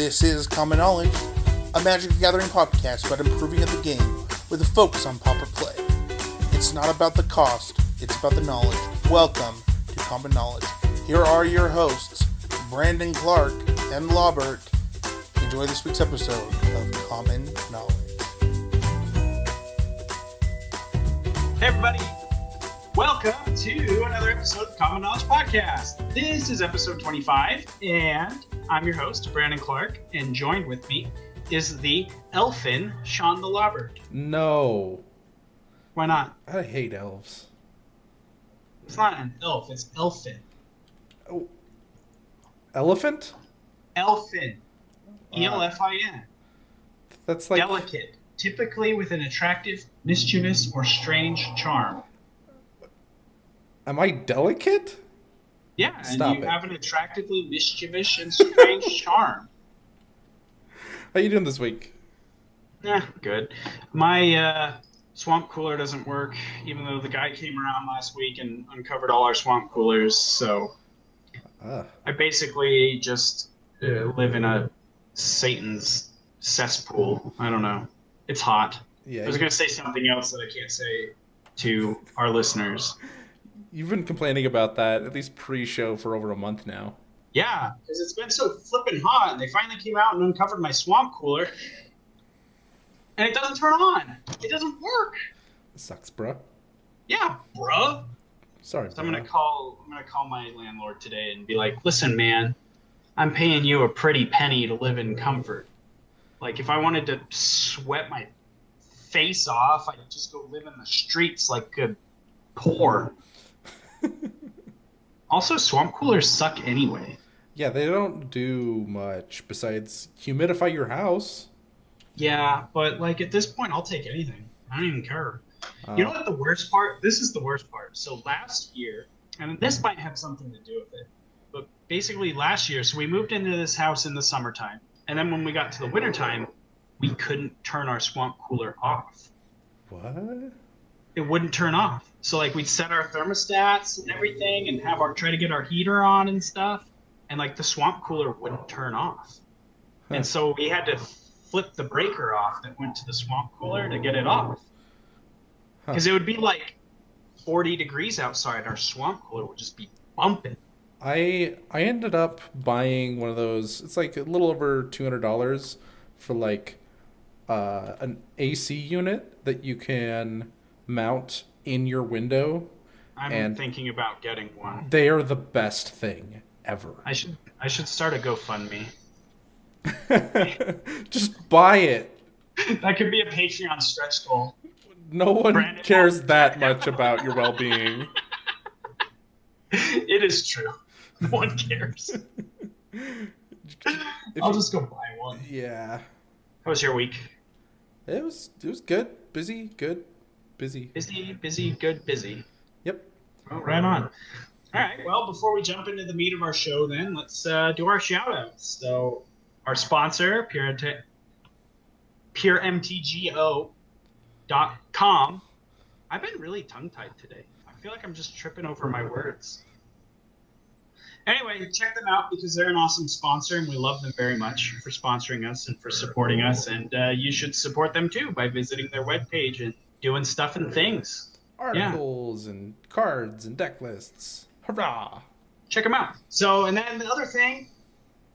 This is Common Knowledge, a Magic the Gathering podcast about improving at the game with a focus on pauper play. It's not about the cost, it's about the knowledge. Welcome to Common Knowledge. Here are your hosts, Brandon Clark and Lobbert. Enjoy this week's episode of Common Knowledge. Hey everybody, welcome to another episode of Common Knowledge Podcast. This is episode 25, and I'm your host, Brandon Clark, and joined with me is the elfin Sean the Lobbert. No. Why not? I hate elves. It's not an elf, it's elfin. Oh. Elephant? Elfin. E-L-F-I-N. That's like... Delicate, typically with an attractive, mischievous, or strange charm. Am I delicate? Yeah, Stop and you it. have an attractively mischievous and strange charm. How you doing this week? Good. My swamp cooler doesn't work, even though the guy came around last week and uncovered all our swamp coolers, so I basically just live in a Satan's cesspool. I don't know. It's hot. Yeah. I was going to say something else that I can't say to our listeners. You've been complaining about that, at least pre-show, for over a month now. Yeah, because it's been so flippin' hot, and they finally came out and uncovered my swamp cooler, and it doesn't turn on. It doesn't work. It sucks, bruh. Yeah, bruh. Sorry, So I'm gonna call my landlord today and be like, listen, man, I'm paying you a pretty penny to live in comfort. Like, if I wanted to sweat my face off, I'd just go live in the streets like a poor. Also, swamp coolers suck anyway. Yeah, they don't do much besides humidify your house. Yeah, but like at this point, I'll take anything. I don't even care. You know what the worst part? This is the worst part. So last year, and this might have something to do with it, but basically last year, so we moved into this house in the summertime, and then when we got to the wintertime, we couldn't turn our swamp cooler off. What? It wouldn't turn off. So like we'd set our thermostats and everything and have try to get our heater on and stuff, and like the swamp cooler wouldn't turn off. Huh. And so we had to flip the breaker off that went to the swamp cooler to get it off. Because it would be like 40 degrees outside. Our swamp cooler would just be bumping. I ended up buying one of those. It's like a little over $200 for like an AC unit that you can mount in your window. I'm thinking about getting one. They are the best thing ever. I should start a GoFundMe. Just buy it. That could be a Patreon stretch goal. No one Brandon cares that much about your well-being. It is true. No one cares. I'll just go buy one. Yeah. How was your week? It was good. Busy, good, busy. Busy, good, busy. Yep. Well, right on. All right. Well, before we jump into the meat of our show, then let's do our shout-outs. So, our sponsor, PureMTGO.com. I've been really tongue-tied today. I feel like I'm just tripping over my words. Anyway, check them out because they're an awesome sponsor, and we love them very much for sponsoring us and for supporting us. And you should support them too by visiting their webpage and doing stuff and things. Articles and cards and deck lists. Hurrah! Check them out. So, and then the other thing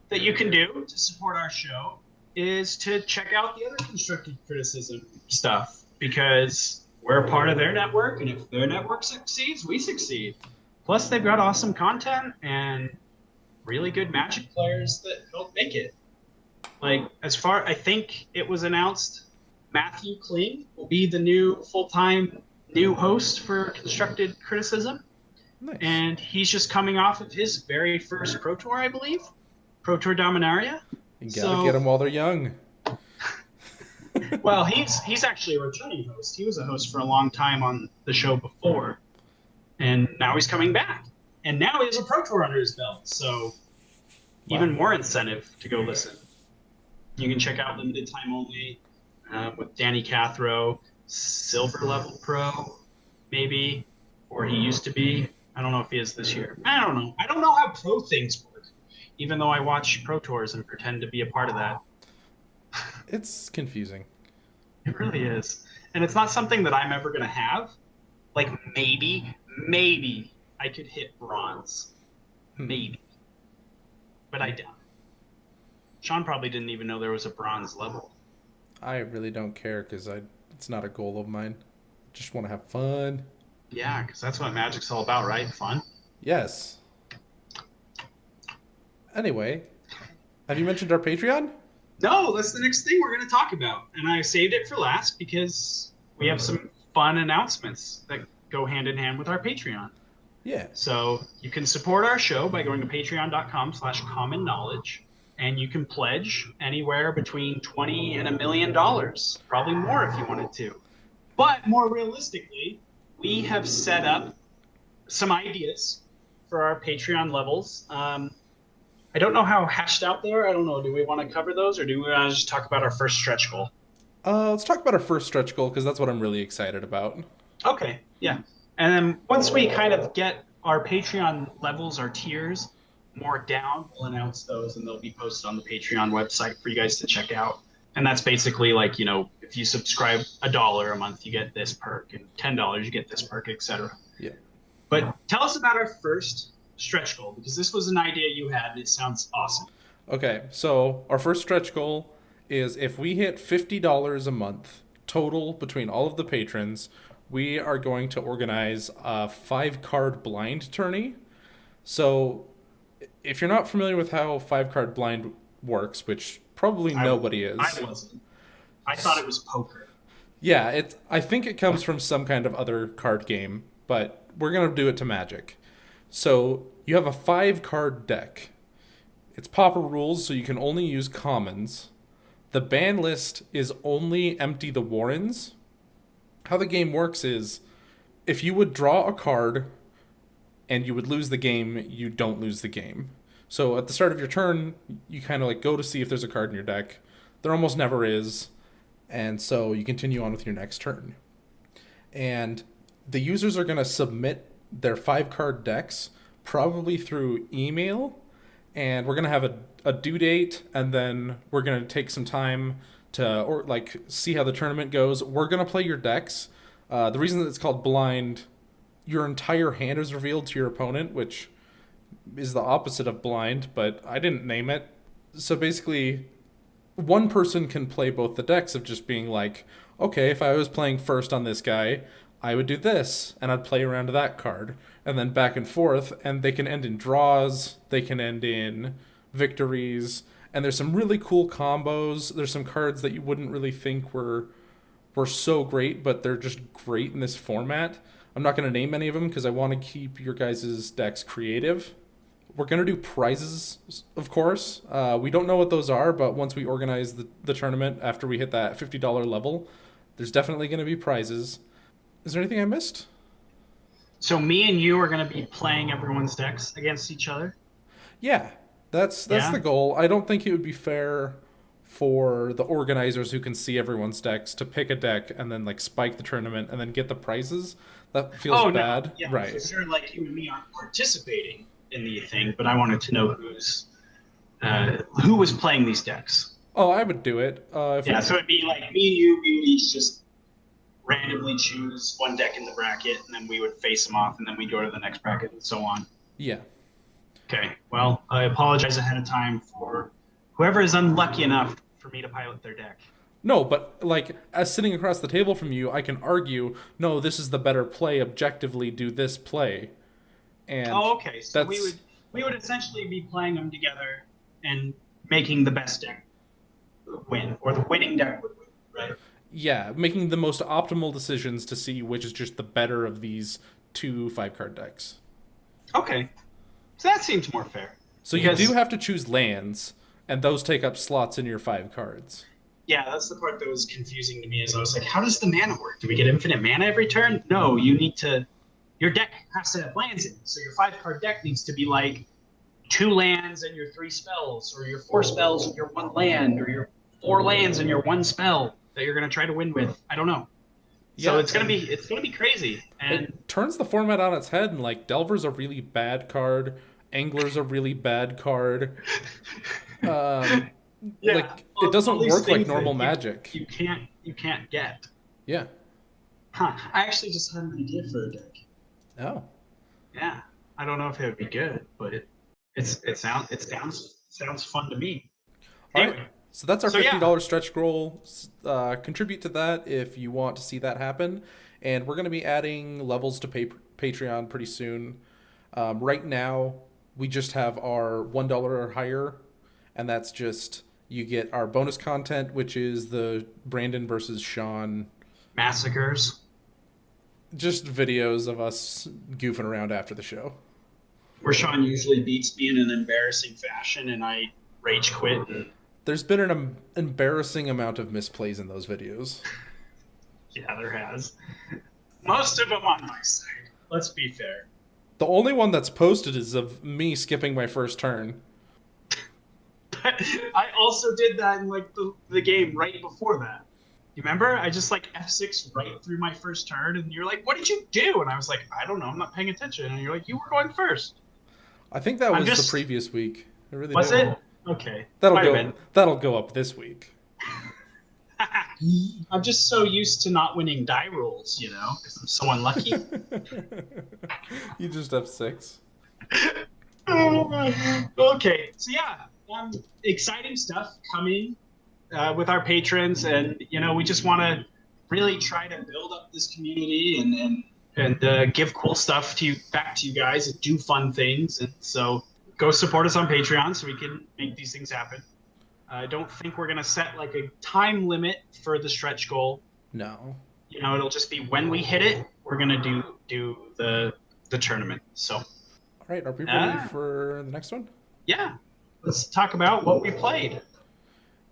that you can do to support our show is to check out the other constructive criticism stuff, because we're a part of their network, and if their network succeeds, we succeed. Plus, they've got awesome content and really good Magic players that help make it. Like, I think it was announced Matthew Kling will be the new full-time new host for Constructed Criticism. Nice. And he's just coming off of his very first Pro Tour, I believe. Pro Tour Dominaria. You gotta get them while they're young. Well, he's actually a returning host. He was a host for a long time on the show before. And now he's coming back. And now he has a Pro Tour under his belt. So even more incentive to go listen. You can check out Limited Time Only with Danny Cathro, Silver Level Pro, maybe, or he used to be. I don't know if he is this year. I don't know. I don't know how pro things work. even though I watch Pro Tours and pretend to be a part of that. It's confusing. It really is. And it's not something that I'm ever going to have. Like, maybe I could hit bronze. Maybe. But I doubt it. Sean probably didn't even know there was a bronze level. I really don't care because it's not a goal of mine. Just want to have fun. Yeah, because that's what Magic's all about, right? Fun? Yes. Anyway, have you mentioned our Patreon? No, that's the next thing we're going to talk about. And I saved it for last because we have some fun announcements that go hand in hand with our Patreon. Yeah. So you can support our show by going to patreon.com/common knowledge, and you can pledge anywhere between $20 and $1 million, probably more if you wanted to. But more realistically, we have set up some ideas for our Patreon levels. I don't know how hashed out they are. I don't know. Do we want to cover those, or do we want to just talk about our first stretch goal? Let's talk about our first stretch goal because that's what I'm really excited about. Okay, yeah. And then once we kind of get our Patreon levels, our tiers, more down, we'll announce those, and they'll be posted on the Patreon website for you guys to check out. And that's basically like, if you subscribe $1 a month, you get this perk, and $10 you get this perk, etc. Yeah. But tell us about our first stretch goal, because this was an idea you had, and it sounds awesome. Okay, so our first stretch goal is if we hit $50 a month total between all of the patrons, we are going to organize a 5-card blind tourney. So if you're not familiar with how 5-card blind works, which probably nobody is. I wasn't. I thought it was poker. Yeah, I think it comes from some kind of other card game, but we're going to do it to Magic. So you have a 5-card deck. It's Pauper rules, so you can only use commons. The ban list is only empty the Warrens. How the game works is if you would draw a card and you would lose the game, you don't lose the game. So at the start of your turn, you kind of like go to see if there's a card in your deck. There almost never is. And so you continue on with your next turn. And the users are going to submit their 5-card decks probably through email, and we're going to have a due date, and then we're going to take some time to see how the tournament goes. We're going to play your decks. The reason that it's called blind, your entire hand is revealed to your opponent, which is the opposite of blind, but I didn't name it. So basically, one person can play both the decks of just being like, okay, if I was playing first on this guy, I would do this, and I'd play around to that card, and then back and forth, and they can end in draws, they can end in victories, and there's some really cool combos. There's some cards that you wouldn't really think were so great, but they're just great in this format. I'm not going to name any of them because I want to keep your guys' decks creative. We're going to do prizes, of course. We don't know what those are, but once we organize the tournament after we hit that $50 level, there's definitely going to be prizes. Is there anything I missed? So me and you are going to be playing everyone's decks against each other? Yeah, that's the goal. I don't think it would be fair for the organizers who can see everyone's decks to pick a deck and then spike the tournament and then get the prizes. That feels bad. No. Yeah, right. For sure, you and me aren't participating in the thing, but I wanted to know who was playing these decks. Oh, I would do it. So it'd be me and you, we would each just randomly choose one deck in the bracket, and then we would face them off, and then we'd go to the next bracket, and so on. Yeah. Okay. Well, I apologize ahead of time for whoever is unlucky enough for me to pilot their deck. No, but as sitting across the table from you, I can argue, no, this is the better play. Objectively, do this play. And okay. So we would essentially be playing them together and making the best deck win, or the winning deck would win, right? Yeah, making the most optimal decisions to see which is just the better of these 2 5-card decks. Okay. So that seems more fair. So you do have to choose lands, and those take up slots in your 5 cards. Yeah, that's the part that was confusing to me, is I was like, how does the mana work? Do we get infinite mana every turn? No, your deck has to have lands in it. So your 5-card deck needs to be 2 lands and your 3 spells, or your 4 spells and your 1 land, or your 4 lands and your 1 spell that you're going to try to win with. I don't know. So Yeah, it's gonna be crazy. And it turns the format on its head, and Delver's a really bad card. Angler's a really bad card. Um, Yeah, like all it doesn't these work like things that normal Magic. You can't get. Yeah. Huh. I actually just had an idea for a deck. Oh. Yeah. I don't know if it would be good, but it sounds fun to me. All Anyway, right. So that's our so yeah. $50 stretch goal. Contribute to that if you want to see that happen. And we're going to be adding levels to Patreon pretty soon. Right now, we just have our $1 or higher, and that's just you get our bonus content, which is the Brandon versus Sean Massacres. just videos of us goofing around after the show. Where Sean usually beats me in an embarrassing fashion, and I rage quit. There's been an embarrassing amount of misplays in those videos. Yeah, there has. Most of them on my side. Let's be fair. The only one that's posted is of me skipping my first turn. But I also did that in like the game right before that. You remember? I just like F6 right through my first turn, and you're like, "What did you do?" And I was like, "I don't know. I'm not paying attention." And you're like, "You were going first." I think that was the previous week. It really was did. it? Okay. That'll go up this week. I'm just so used to not winning die rolls, because I'm so unlucky. You just have 6. Okay, so yeah, exciting stuff coming with our patrons, and we just want to really try to build up this community and give cool stuff back to you guys and do fun things. And so go support us on Patreon so we can make these things happen. I don't think we're going to set like a time limit for the stretch goal. No. It'll just be when we hit it, we're going to do the tournament. So. All right. Are people ready for the next one? Yeah. Let's talk about what we played.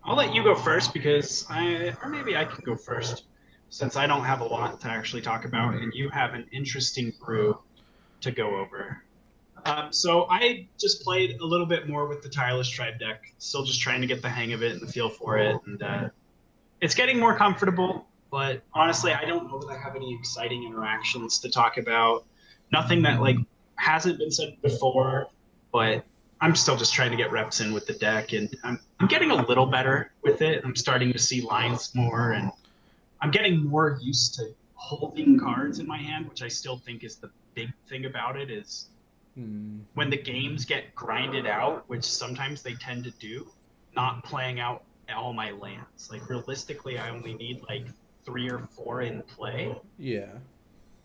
I'll let you go first or maybe I can go first since I don't have a lot to actually talk about and you have an interesting brew to go over. So I just played a little bit more with the Tireless Tribe deck, still just trying to get the hang of it and the feel for it. And it's getting more comfortable, but honestly, I don't know that I have any exciting interactions to talk about. Nothing that like hasn't been said before, but I'm still just trying to get reps in with the deck, and I'm getting a little better with it. I'm starting to see lines more, and I'm getting more used to holding cards in my hand, which I still think is the big thing about it is when the games get grinded out, which sometimes they tend to do, not playing out all my lands. Like realistically, I only need like 3 or 4 in play. Yeah.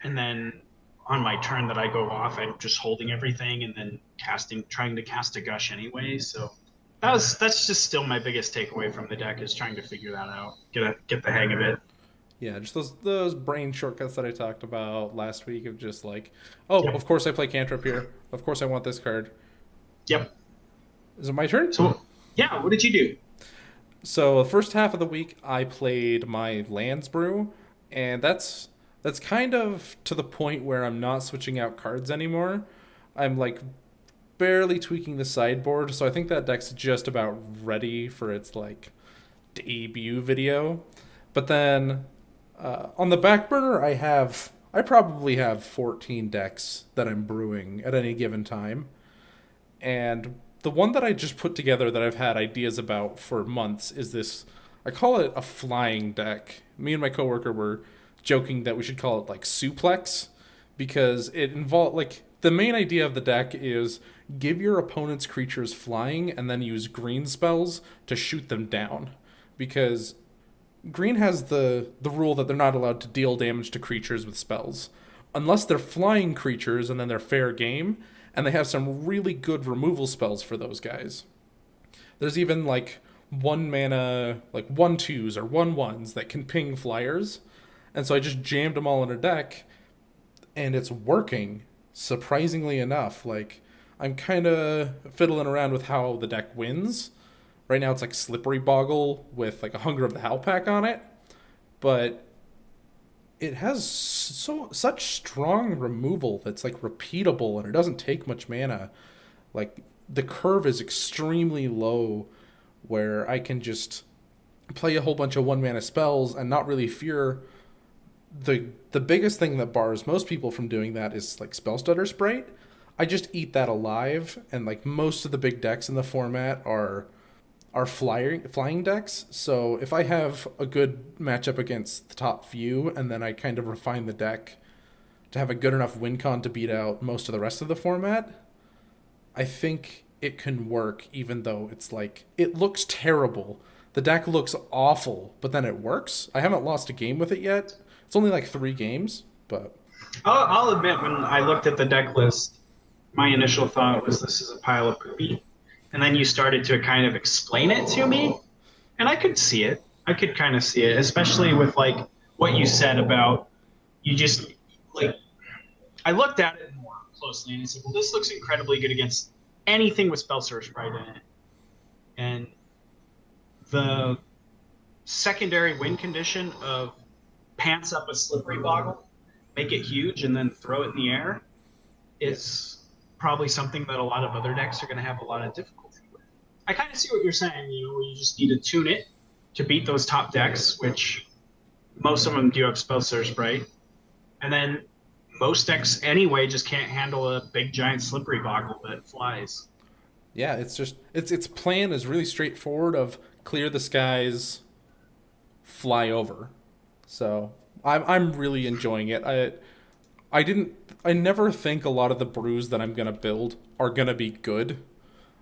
And then on my turn that I go off, I'm just holding everything and then trying to cast a gush anyway. So that's just still my biggest takeaway from the deck is trying to figure that out, get the hang of it. Yeah, just those brain shortcuts that I talked about last week of just like, of course I play Cantrip here. Of course I want this card. Yep. Is it my turn? So, yeah, what did you do? So the first half of the week I played my Lands Brew, and that's kind of to the point where I'm not switching out cards anymore. I'm like barely tweaking the sideboard, so I think that deck's just about ready for its like debut video. But then on the back burner, I probably have 14 decks that I'm brewing at any given time. And the one that I just put together that I've had ideas about for months is this, I call it a flying deck. Me and my coworker were joking that we should call it like suplex, because it involves like the main idea of the deck is give your opponent's creatures flying and then use green spells to shoot them down, because green has the rule that they're not allowed to deal damage to creatures with spells unless they're flying creatures, and then they're fair game, and they have some really good removal spells for those guys. There's even like 1 mana like 1/2s or 1/1s that can ping flyers. And so I just jammed them all in a deck, and it's working, surprisingly enough. Like, I'm kind of fiddling around with how the deck wins. Right now it's like Slippery Boggle with like a Hunger of the Howlpack on it. But it has such strong removal that's like repeatable, and it doesn't take much mana. Like, the curve is extremely low where I can just play a whole bunch of 1 mana spells and not really fear. The biggest thing that bars most people from doing that is like Spellstutter Sprite. I just eat that alive, and like most of the big decks in the format are flying decks. So if I have a good matchup against the top few, and then I kind of refine the deck to have a good enough win con to beat out most of the rest of the format, I think it can work, even though it's like, it looks terrible. The deck looks awful, but then it works. I haven't lost a game with it yet. It's only like 3 games, but... I'll admit, when I looked at the deck list, my initial thought was this is a pile of poopy. And then you started to kind of explain it to me, and I could see it. I could kind of see it, especially with like what you said about you just like. I looked at it more closely and I said, well, this looks incredibly good against anything with Spell Sprite in it. And the secondary win condition of pants up a slippery boggle, make it huge, and then throw it in the air is probably something that a lot of other decks are going to have a lot of difficulty with. I kind of see what you're saying. You just need to tune it to beat those top decks, which most of them do have Spell Sprite. And then most decks anyway just can't handle a big giant slippery boggle that flies. Yeah, it's just its plan is really straightforward of clear the skies, fly over. So I'm really enjoying it. I never think a lot of the brews that I'm gonna build are gonna be good.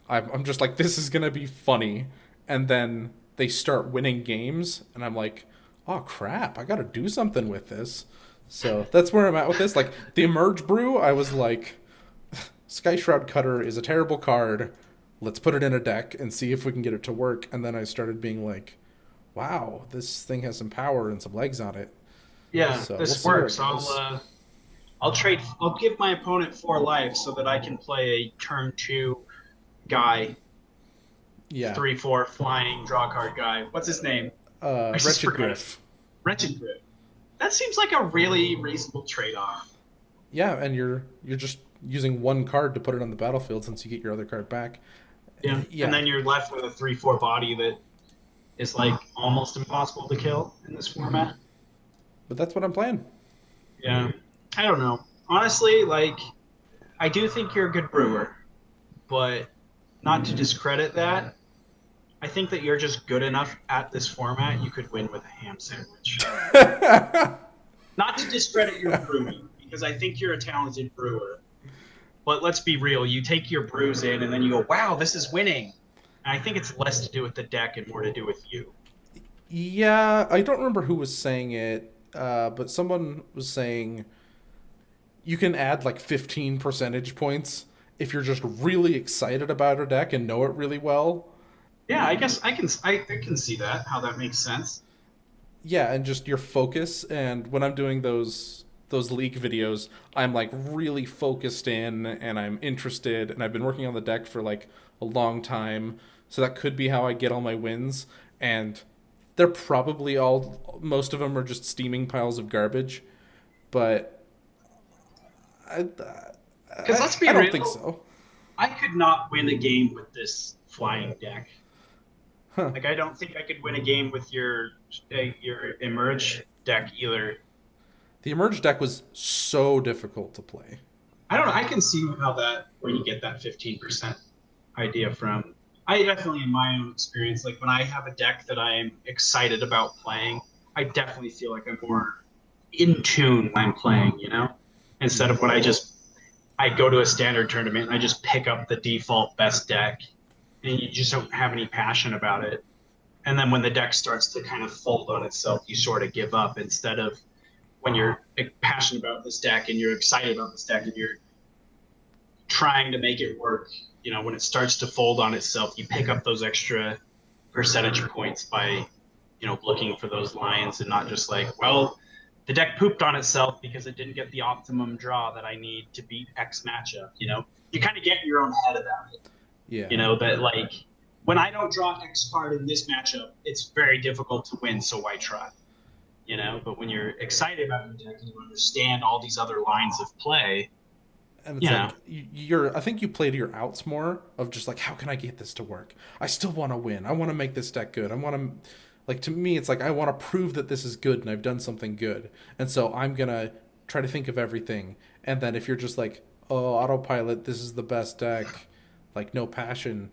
I'm just like, this is gonna be funny, and then they start winning games, and I'm like, oh crap, I gotta do something with this. So that's where I'm at with this. Like the Emerge brew, I was like, Sky Shroud Cutter is a terrible card. Let's put it in a deck and see if we can get it to work. And then I started being like, wow, this thing has some power and some legs on it. Yeah, so this we'll works. I'll give my opponent 4 life so that I can play a turn 2 guy. Yeah. 3/4 flying draw card guy. What's his name? Wretched Griff. Wretched Griff. That seems like a really reasonable trade-off. Yeah, and you're just using 1 card to put it on the battlefield since you get your other card back. Yeah. And then you're left with a 3/4 body that is like almost impossible to kill in this format. But that's what I'm playing. Yeah. I don't know. Honestly, like, I do think you're a good brewer, but not to discredit that, I think that you're just good enough at this format you could win with a ham sandwich. Not to discredit your brewing, because I think you're a talented brewer. But let's be real, you take your brews in and then you go, wow, this is winning. And I think it's less to do with the deck and more to do with you. Yeah, I don't remember who was saying it, but someone was saying you can add like 15 percentage points if you're just really excited about a deck and know it really well. Yeah, I guess I can see that, how that makes sense. Yeah, and just your focus. And when I'm doing those league videos, I'm like really focused in and I'm interested, and I've been working on the deck for like a long time, so that could be how I get all my wins. And they're probably most of them are just steaming piles of garbage, but because let's be real, I don't think so. I could not win a game with this flying deck. Huh. Like, I don't think I could win a game with your Emerge deck either. The Emerge deck was so difficult to play. I don't know. I can see where you get that 15% idea from. I definitely, in my own experience, like when I have a deck that I'm excited about playing, I definitely feel like I'm more in tune when I'm playing, Instead of when I go to a standard tournament and I just pick up the default best deck and you just don't have any passion about it. And then when the deck starts to kind of fold on itself, you sort of give up, instead of when you're passionate about this deck and you're excited about this deck and you're trying to make it work. When it starts to fold on itself, you pick up those extra percentage points by, looking for those lines and not just like, well, the deck pooped on itself because it didn't get the optimum draw that I need to beat X matchup. You kind of get in your own head about it. Yeah. That like, when I don't draw X card in this matchup, it's very difficult to win, so why try? But when you're excited about your deck and you understand all these other lines of play, and it's like I think you play to your outs more of just like, how can I get this to work? I still want to win. I want to make this deck good. I want to, like, to me, it's like I want to prove that this is good and I've done something good. And so I'm going to try to think of everything. And then if you're just like, oh, autopilot, this is the best deck, like no passion,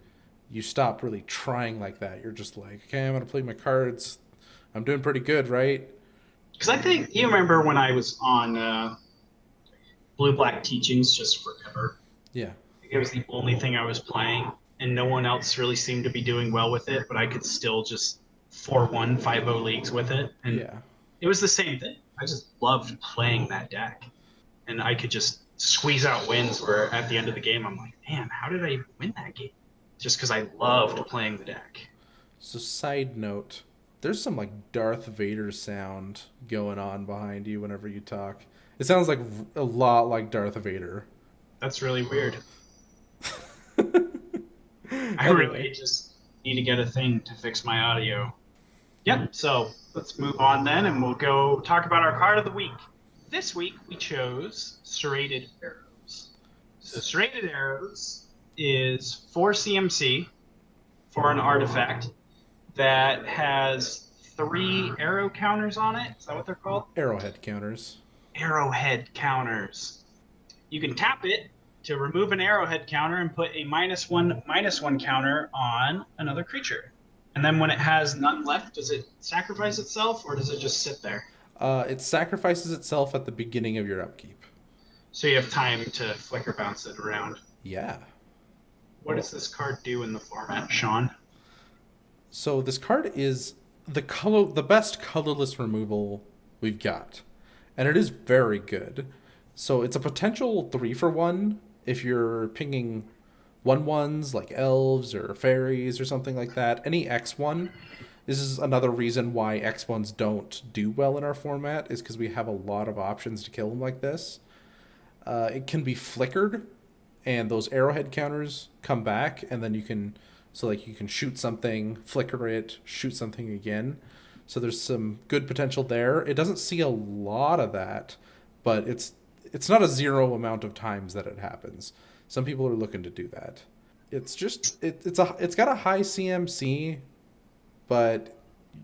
you stop really trying like that. You're just like, okay, I'm gonna play my cards. I'm doing pretty good, right? Because I think you remember when I was on Blue Black Teachings just forever. Yeah. It was the only thing I was playing, and no one else really seemed to be doing well with it, but I could still just 4-1, 5-0 leagues with it. And Yeah. it was the same thing. I just loved playing that deck. And I could just squeeze out wins where at the end of the game, I'm like, man, how did I win that game? Just because I loved playing the deck. So side note, there's some like Darth Vader sound going on behind you whenever you talk. It sounds like a lot like Darth Vader. That's really weird. I Anyway. really just need to get a thing to fix my audio. Yep, so let's move on then, and we'll go talk about our card of the week. This week we chose Serrated Arrows. So Serrated Arrows is 4 CMC for an artifact that has 3 arrow counters on it. Is that what they're called? Arrowhead counters. Arrowhead counters. You can tap it to remove an arrowhead counter and put a -1/-1 counter on another creature. And then when it has none left, does it sacrifice itself or does it just sit there? It sacrifices itself at the beginning of your upkeep. So you have time to flicker bounce it around. Yeah. What does this card do in the format, Sean? So this card is the best colorless removal we've got. And it is very good. So it's a potential 3-for-1 if you're pinging 1/1s like elves or fairies or something like that. Any X1. This is another reason why X1s don't do well in our format, is because we have a lot of options to kill them like this. It can be flickered, and those arrowhead counters come back, and then you can shoot something, flicker it, shoot something again. So there's some good potential there. It doesn't see a lot of that, but it's not a zero amount of times that it happens. Some people are looking to do that. It's just it's got a high CMC, but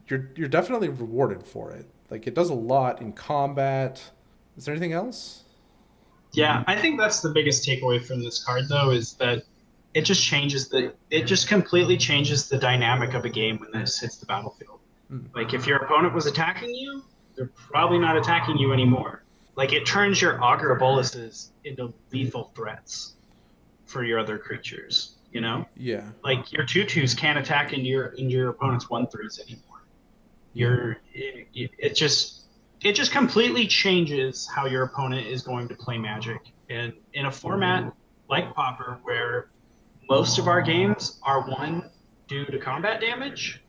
you're definitely rewarded for it. Like, it does a lot in combat. Is there anything else? Yeah, I think that's the biggest takeaway from this card, though, is that it just completely changes the dynamic of a game when this hits the battlefield. Like, if your opponent was attacking you, they're probably not attacking you anymore. Like, it turns your Augur Boluses into lethal threats for your other creatures, you know? Yeah. Like, your 2/2s can't attack into your opponent's 1/3s anymore. It just completely changes how your opponent is going to play Magic. And in a format like Pauper, where most of our games are won due to combat damage,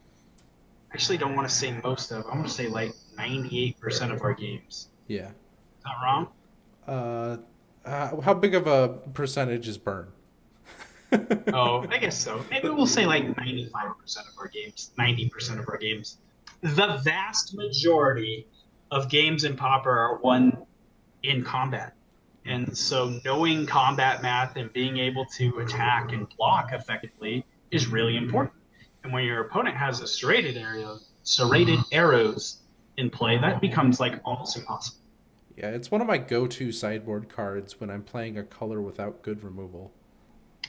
I actually don't want to say most of. I want to say like 98% of our games. Yeah. Is that wrong? How big of a percentage is burn? Oh, I guess so. Maybe we'll say like 95% of our games, 90% of our games. The vast majority of games in Pauper are won in combat. And so knowing combat math and being able to attack and block effectively is really important. And when your opponent has a serrated arrows in play, that becomes like almost impossible. Yeah, it's one of my go-to sideboard cards when I'm playing a color without good removal.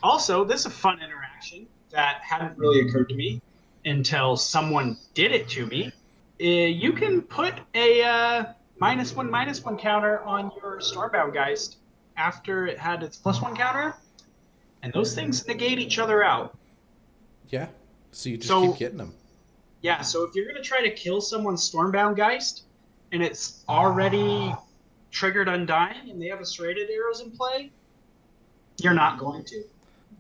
Also, this is a fun interaction that hadn't really occurred to me until someone did it to me. You can put a -1/-1 counter on your Stormbound Geist after it had its +1 counter, and those things negate each other out. Yeah, so you just keep getting them. Yeah, so if you're going to try to kill someone's Stormbound Geist, and it's already triggered Undying, and they have a serrated arrows in play, you're not going to.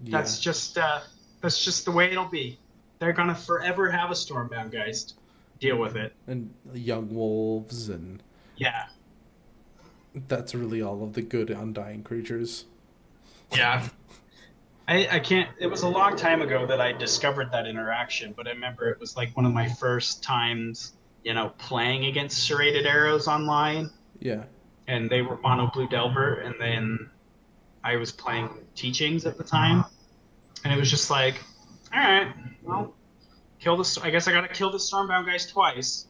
Yeah. That's just the way it'll be. They're going to forever have a Stormbound Geist. Deal with it. And young wolves, and yeah, that's really all of the good Undying creatures. Yeah. I can't, it was a long time ago that I discovered that interaction, but I remember it was like one of my first times, playing against serrated arrows online. Yeah. And they were mono blue Delver, and then I was playing Teachings at the time, and it was just like, all right, well, I guess I gotta kill the Stormbound guys twice.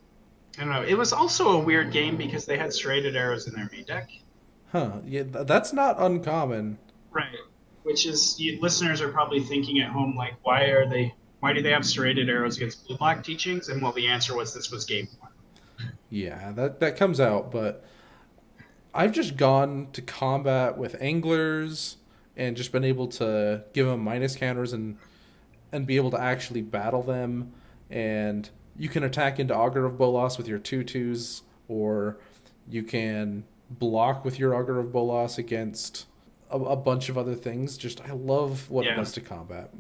I don't know. It was also a weird game because they had serrated arrows in their main deck. Huh. Yeah, that's not uncommon. Right. Which is, listeners are probably thinking at home, like, why do they have serrated arrows against blue black teachings? And well, the answer was this was game one. Yeah, that comes out, but I've just gone to combat with anglers and just been able to give them minus counters and be able to actually battle them. And you can attack into Augur of Bolas with your 2/2s, or you can block with your Augur of Bolas against a bunch of other things. Just I love what it does to combat.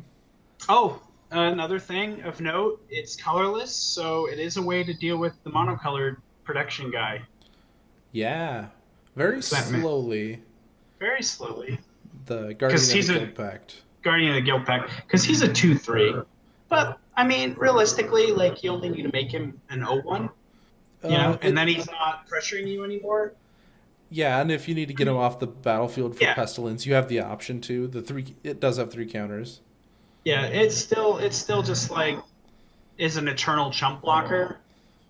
Oh, another thing of note, it's colorless, so it is a way to deal with the monocolored protection guy. Yeah, very slowly. Very slowly. The Guardian of the Guild Pact. Guardian of the Guild Pact, because he's a 2/3. But I mean, realistically, like you only need to make him an 0/1, and then he's not pressuring you anymore. Yeah, and if you need to get him off the battlefield for Pestilence, you have the option to. It does have 3 counters. Yeah, it's still just like is an eternal chump blocker,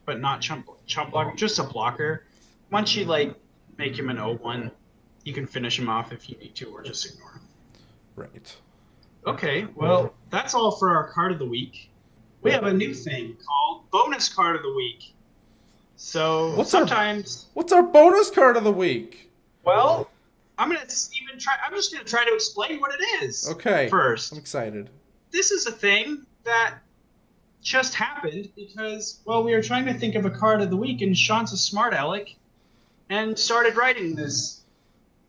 but not chump blocker, just a blocker. Once you like make him an 0/1, you can finish him off if you need to, or just ignore him. Right. Okay, well, that's all for our card of the week. We have a new thing called bonus card of the week. So what's our bonus card of the week? Well, I'm just gonna try to explain what it is. Okay. First, I'm excited. This is a thing that just happened because, well, we were trying to think of a card of the week, and Sean's a smart aleck, and started writing this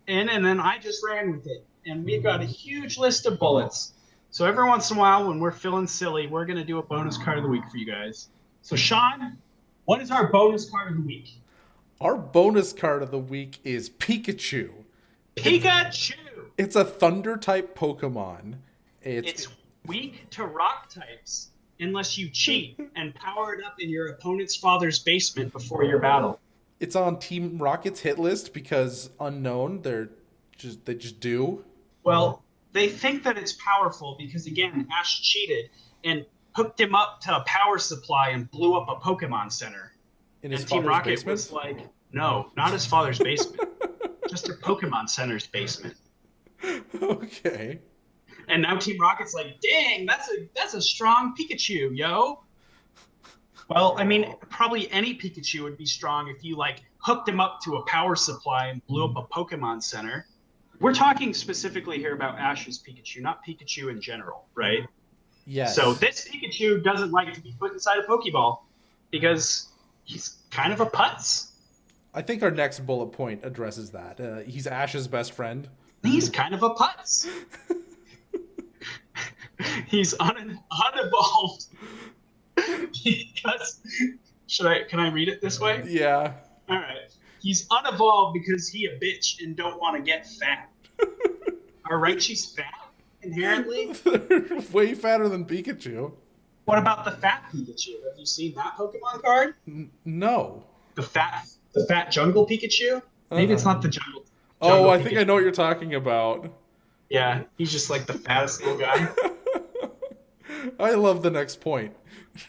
in, and then I just ran with it, and we've got a huge list of bullets. So every once in a while, when we're feeling silly, we're gonna do a bonus card of the week for you guys. So Sean, what is our bonus card of the week? Our bonus card of the week is Pikachu. It's a Thunder-type Pokemon. It's weak to rock types unless you cheat and power it up in your opponent's father's basement before your battle. It's on Team Rocket's hit list because unknown. They just do. Well, they think that it's powerful because, again, Ash cheated and hooked him up to a power supply and blew up a Pokemon Center. In his and Team Rocket basement? was like, no, not his father's basement. Just a Pokemon Center's basement. Okay. And now Team Rocket's like, dang, that's a strong Pikachu, yo. Well, I mean, probably any Pikachu would be strong if you, like, hooked him up to a power supply and blew up a Pokemon Center. We're talking specifically here about Ash's Pikachu, not Pikachu in general, right? Yes. So this Pikachu doesn't like to be put inside a Pokeball because he's kind of a putz. I think our next bullet point addresses that. He's Ash's best friend. He's kind of a putz. He's unevolved. Because can I read it this way? Yeah. All right. He's unevolved because he a bitch and don't want to get fat. All right, she's fat inherently. Way fatter than Pikachu. What about the fat Pikachu? Have you seen that Pokemon card? No. The fat jungle Pikachu? Maybe it's not the jungle. I think I know what you're talking about. Yeah, he's just like the fattest little guy. I love the next point.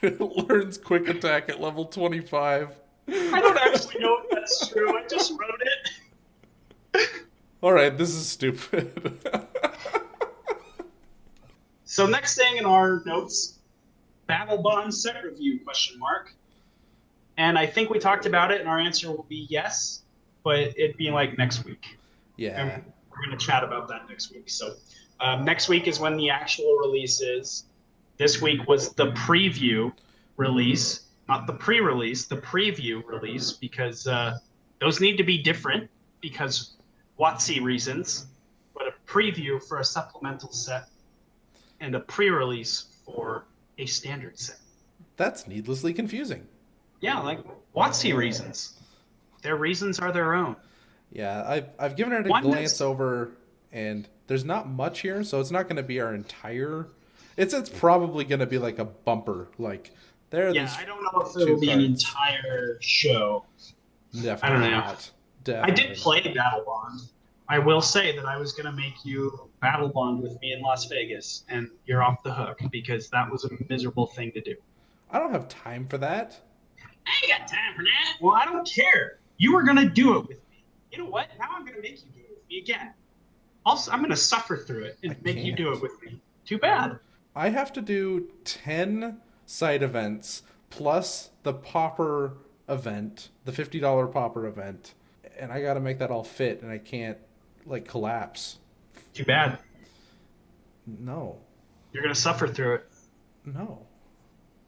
It learns quick attack at level 25. I don't actually know if that's true. I just wrote it. Alright, this is stupid. So next thing in our notes, Battle Bond set review, ? And I think we talked about it, and our answer will be yes, but it'd be like next week. Yeah. And we're going to chat about that next week. So next week is when the actual release is. This week was the preview release, not the pre-release, the preview release, because those need to be different because WotC reasons, but a preview for a supplemental set and a pre-release for a standard set. That's needlessly confusing. Yeah, like WotC reasons. Their reasons are their own. Yeah, I've given it a glance over, and there's not much here, so it's not going to be our entire... It's probably going to be like a bumper. Like, there. Yeah, I don't know if it'll be an entire show. Definitely I don't know. not. Definitely I did play Battle Bond. I will say that I was going to make you Battle Bond with me in Las Vegas, and you're off the hook because that was a miserable thing to do. I don't have time for that. I ain't got time for that. Well, I don't care. You were going to do it with me. You know what? Now I'm going to make you do it with me again. Also, I'm going to suffer through it and make you do it with me. Too bad. I have to do 10 side events plus the Pauper event, the $50 Pauper event, and I got to make that all fit, and I can't, like, collapse. Too bad. No. You're going to suffer through it. No.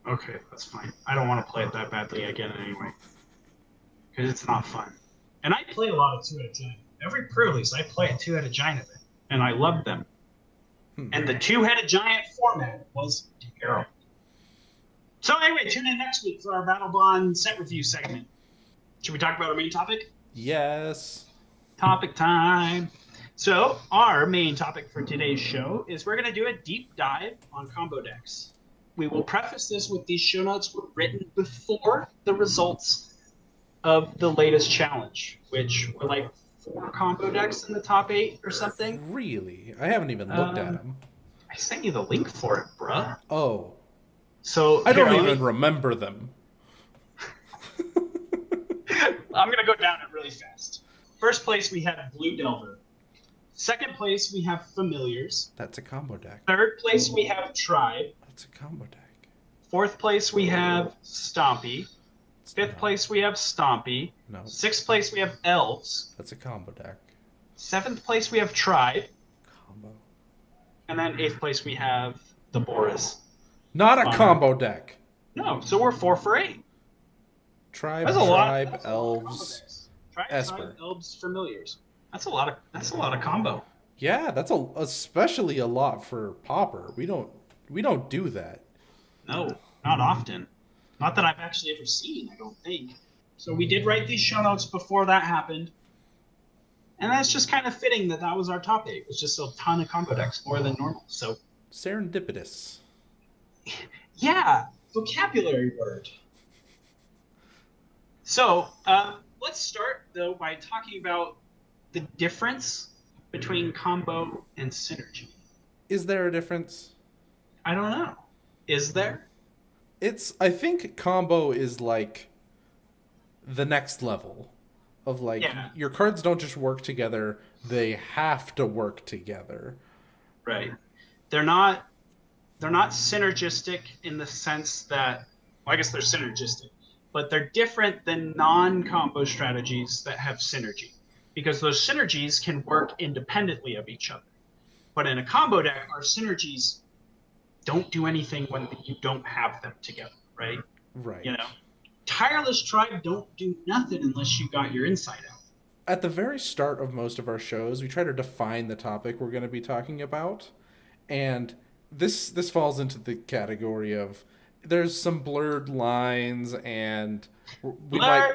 Okay, that's fine. I don't want to play it that badly again anyway. Because it's not fun. And I play a lot of two-headed giant. Every pre-release, I play a two-headed giant event. And I love them. And the two-headed giant format was terrible. So anyway, tune in next week for our Battle Bond set review segment. Should we talk about our main topic? Yes. Topic time. So our main topic for today's show is we're going to do a deep dive on combo decks. We will preface this with these show notes were written before the results of the latest challenge, which were like 4 combo decks in the top 8 or something. Really? I haven't even looked at them. I sent you the link for it, bruh. Oh. So I don't even remember them. I'm going to go down it really fast. First place, we have Blue Delver. Second place, we have Familiars. That's a combo deck. Third place, we have Tribe. That's a combo deck. Fourth place, we have Stompy. Fifth place, we have Stompy. No. Sixth place, we have Elves. That's a combo deck. Seventh place, we have Tribe. Combo. And then eighth place, we have the Boris. Not a combo deck. No, so we're 4 for 8. Tribe, That's a lot. Tribe, Elves, Tribe, Esper. Elves, Familiars. That's a lot of combo. Yeah, that's especially a lot for Pauper. We don't do that. No, not often. Not that I've actually ever seen, I don't think. So we did write these show notes before that happened. And that's just kind of fitting that was our top 8. It was just a ton of combo decks, more than normal. So serendipitous. Yeah, vocabulary word. So let's start, though, by talking about the difference between combo and synergy. Is there a difference? I don't know. Is there? I think combo is like the next level of like your cards don't just work together, they have to work together. Right. They're not synergistic in the sense that, well, I guess they're synergistic, but they're different than non-combo strategies that have synergy, because those synergies can work independently of each other. But in a combo deck, our synergies don't do anything when you don't have them together, right? Right. You know, Tireless Tribe don't do nothing unless you got your inside out. At the very start of most of our shows, we try to define the topic we're going to be talking about, and this falls into the category of there's some blurred lines, and lines.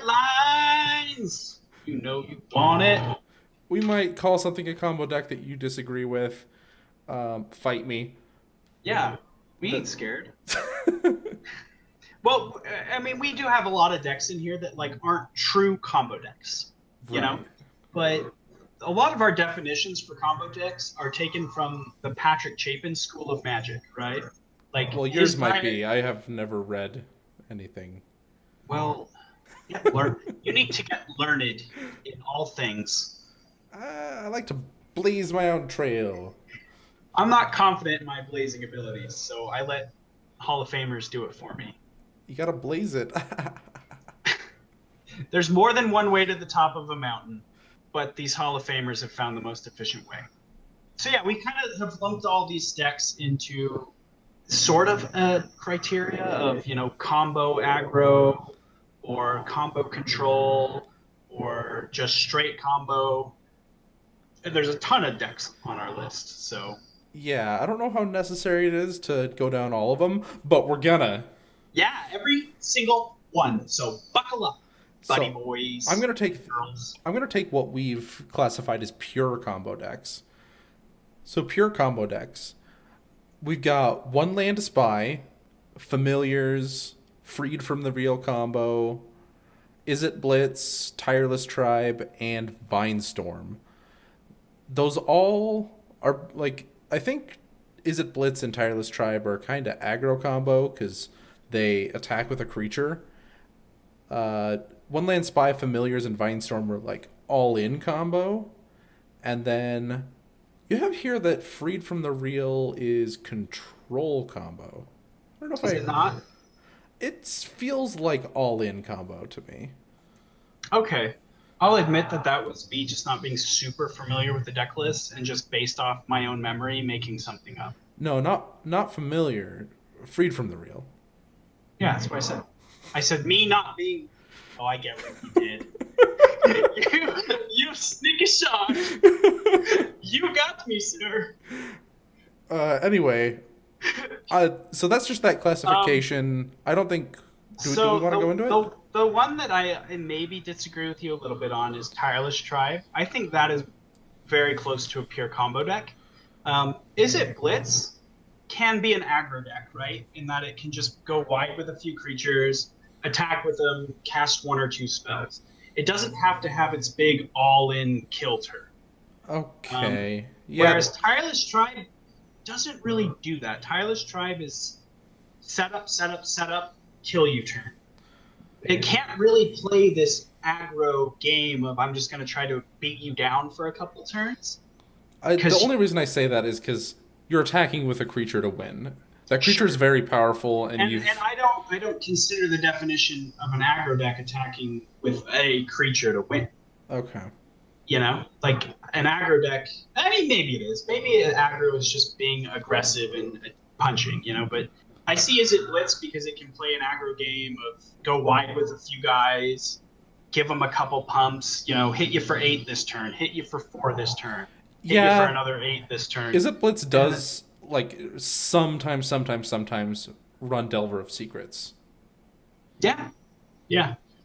You know you want it. We might call something a combo deck that you disagree with. Fight me. Yeah, we ain't scared. Well, I mean, we do have a lot of decks in here that like aren't true combo decks, you know. But a lot of our definitions for combo decks are taken from the Patrick Chapin School of Magic, right? Like, well, yours might be. I have never read anything. Well, yeah, you need to get learned in all things. I like to blaze my own trail. I'm not confident in my blazing abilities, so I let Hall of Famers do it for me. You gotta blaze it. There's more than one way to the top of a mountain, but these Hall of Famers have found the most efficient way. So yeah, we kind of have lumped all these decks into sort of a criteria of, you know, combo aggro or combo control or just straight combo. And there's a ton of decks on our list, so... Yeah, I don't know how necessary it is to go down all of them, but we're gonna. Yeah, every single one. So buckle up, buddy boys. I'm gonna take what we've classified as pure combo decks. So pure combo decks. We've got One Land Spy, Familiars, Freed from the Real Combo, Is It Blitz, Tireless Tribe, and Vinestorm. Those all are like, I think Is It Blitz and Tireless Tribe are kind of aggro combo because they attack with a creature. One Land Spy, Familiars, and Vinestorm were like all-in combo, and then you have here that Freed from the Real is control combo. I don't know if Is it not? It feels like all-in combo to me. Okay. I'll admit that was me just not being super familiar with the deck list and just based off my own memory making something up. No, not familiar. Freed from the Real. Yeah, that's what I said. I said me not being. Oh, I get what you did. you sneaky shot. You got me, sir. Anyway, so that's just that classification. I don't think. Do we want to go into it? The one that I maybe disagree with you a little bit on is Tireless Tribe. I think that is very close to a pure combo deck. Is it Blitz? Can be an aggro deck, right? In that it can just go wide with a few creatures, attack with them, cast 1 or 2 spells. It doesn't have to have its big all-in kill turn. Okay. Yeah. Whereas Tireless Tribe doesn't really do that. Tireless Tribe is set up, kill you turn. It can't really play this aggro game of I'm just going to try to beat you down for a couple turns. The only reason I say that is because you're attacking with a creature to win. That creature is very powerful, and I don't consider the definition of an aggro deck attacking with a creature to win. Okay. You know, like an aggro deck. I mean, maybe it is. Maybe an aggro is just being aggressive and punching. You know, but I see as it Blitz because it can play an aggro game of go wide with a few guys, give them a couple pumps. You know, hit you for 8 this turn, hit you for 4 this turn. Hit you for another 8 this turn. Is it Blitz does like sometimes run Delver of Secrets? Yeah,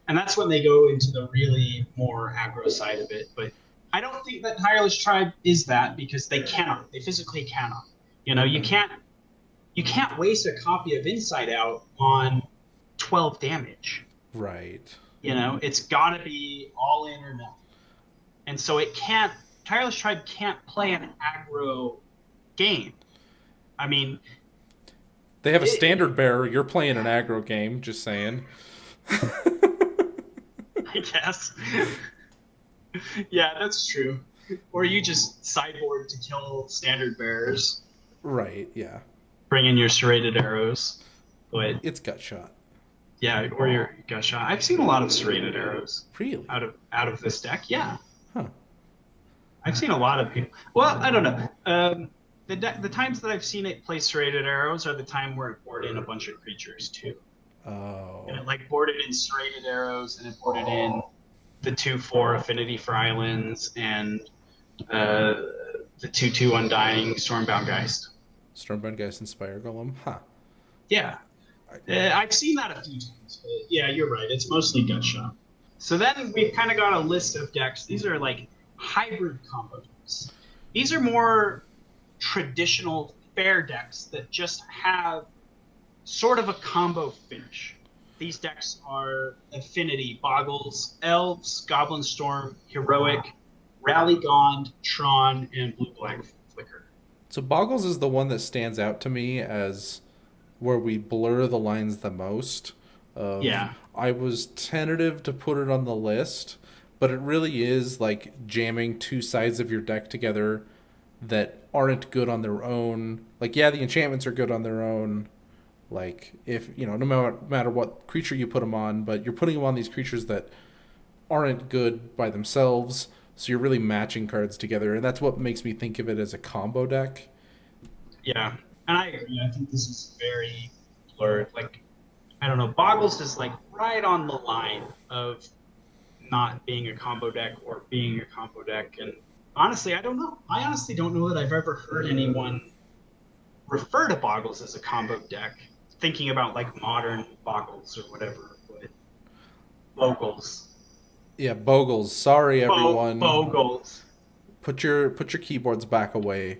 and that's when they go into the really more aggro side of it. But I don't think that Tireless Tribe is that because they cannot. They physically cannot. You know, you can't waste a copy of Inside Out on 12 damage. Right. You know, it's got to be all in or nothing. And so it can't. Tireless Tribe can't play an aggro game. I mean, they have a standard bearer. You're playing an aggro game. Just saying. I guess. Yeah, that's true. Or you just sideboard to kill standard bearers. Right. Yeah. Bring in your serrated arrows, but it's gut shot. Yeah, or your gut shot. I've seen a lot of serrated arrows. Really? Out of this deck, yeah. Huh. I've seen a lot of people. Well, I don't know. The times that I've seen it play serrated arrows are the time where it boarded in a bunch of creatures too. Oh. And it like boarded in serrated arrows, and it boarded in the 2/4 affinity for islands and the 2/2 undying Stormbound Geist. Stormbound Geist and Spire Golem. Huh. Yeah. I've seen that a few times. But yeah, you're right. It's mostly gut shot. So then we've kind of got a list of decks. These are like hybrid combo decks. These are more traditional fair decks that just have sort of a combo finish. These decks are Affinity, Boggles, Elves, Goblin Storm, Heroic, Rally Gond, Tron, and Blue-Black Flicker. So Boggles is the one that stands out to me as where we blur the lines the most. Yeah. I was tentative to put it on the list, but it really is like jamming 2 sides of your deck together that aren't good on their own. Like, yeah, the enchantments are good on their own. Like, if, you know, no matter what creature you put them on, but you're putting them on these creatures that aren't good by themselves, so you're really matching cards together, and that's what makes me think of it as a combo deck. Yeah, and I agree. I think this is very blurred. Like, I don't know, Boggles is like right on the line of not being a combo deck or being a combo deck, and honestly, I don't know. I honestly don't know that I've ever heard anyone refer to Boggles as a combo deck, thinking about like modern Boggles or whatever. But Boggles. Yeah, Boggles. Sorry, everyone. Boggles. Put your keyboards back away.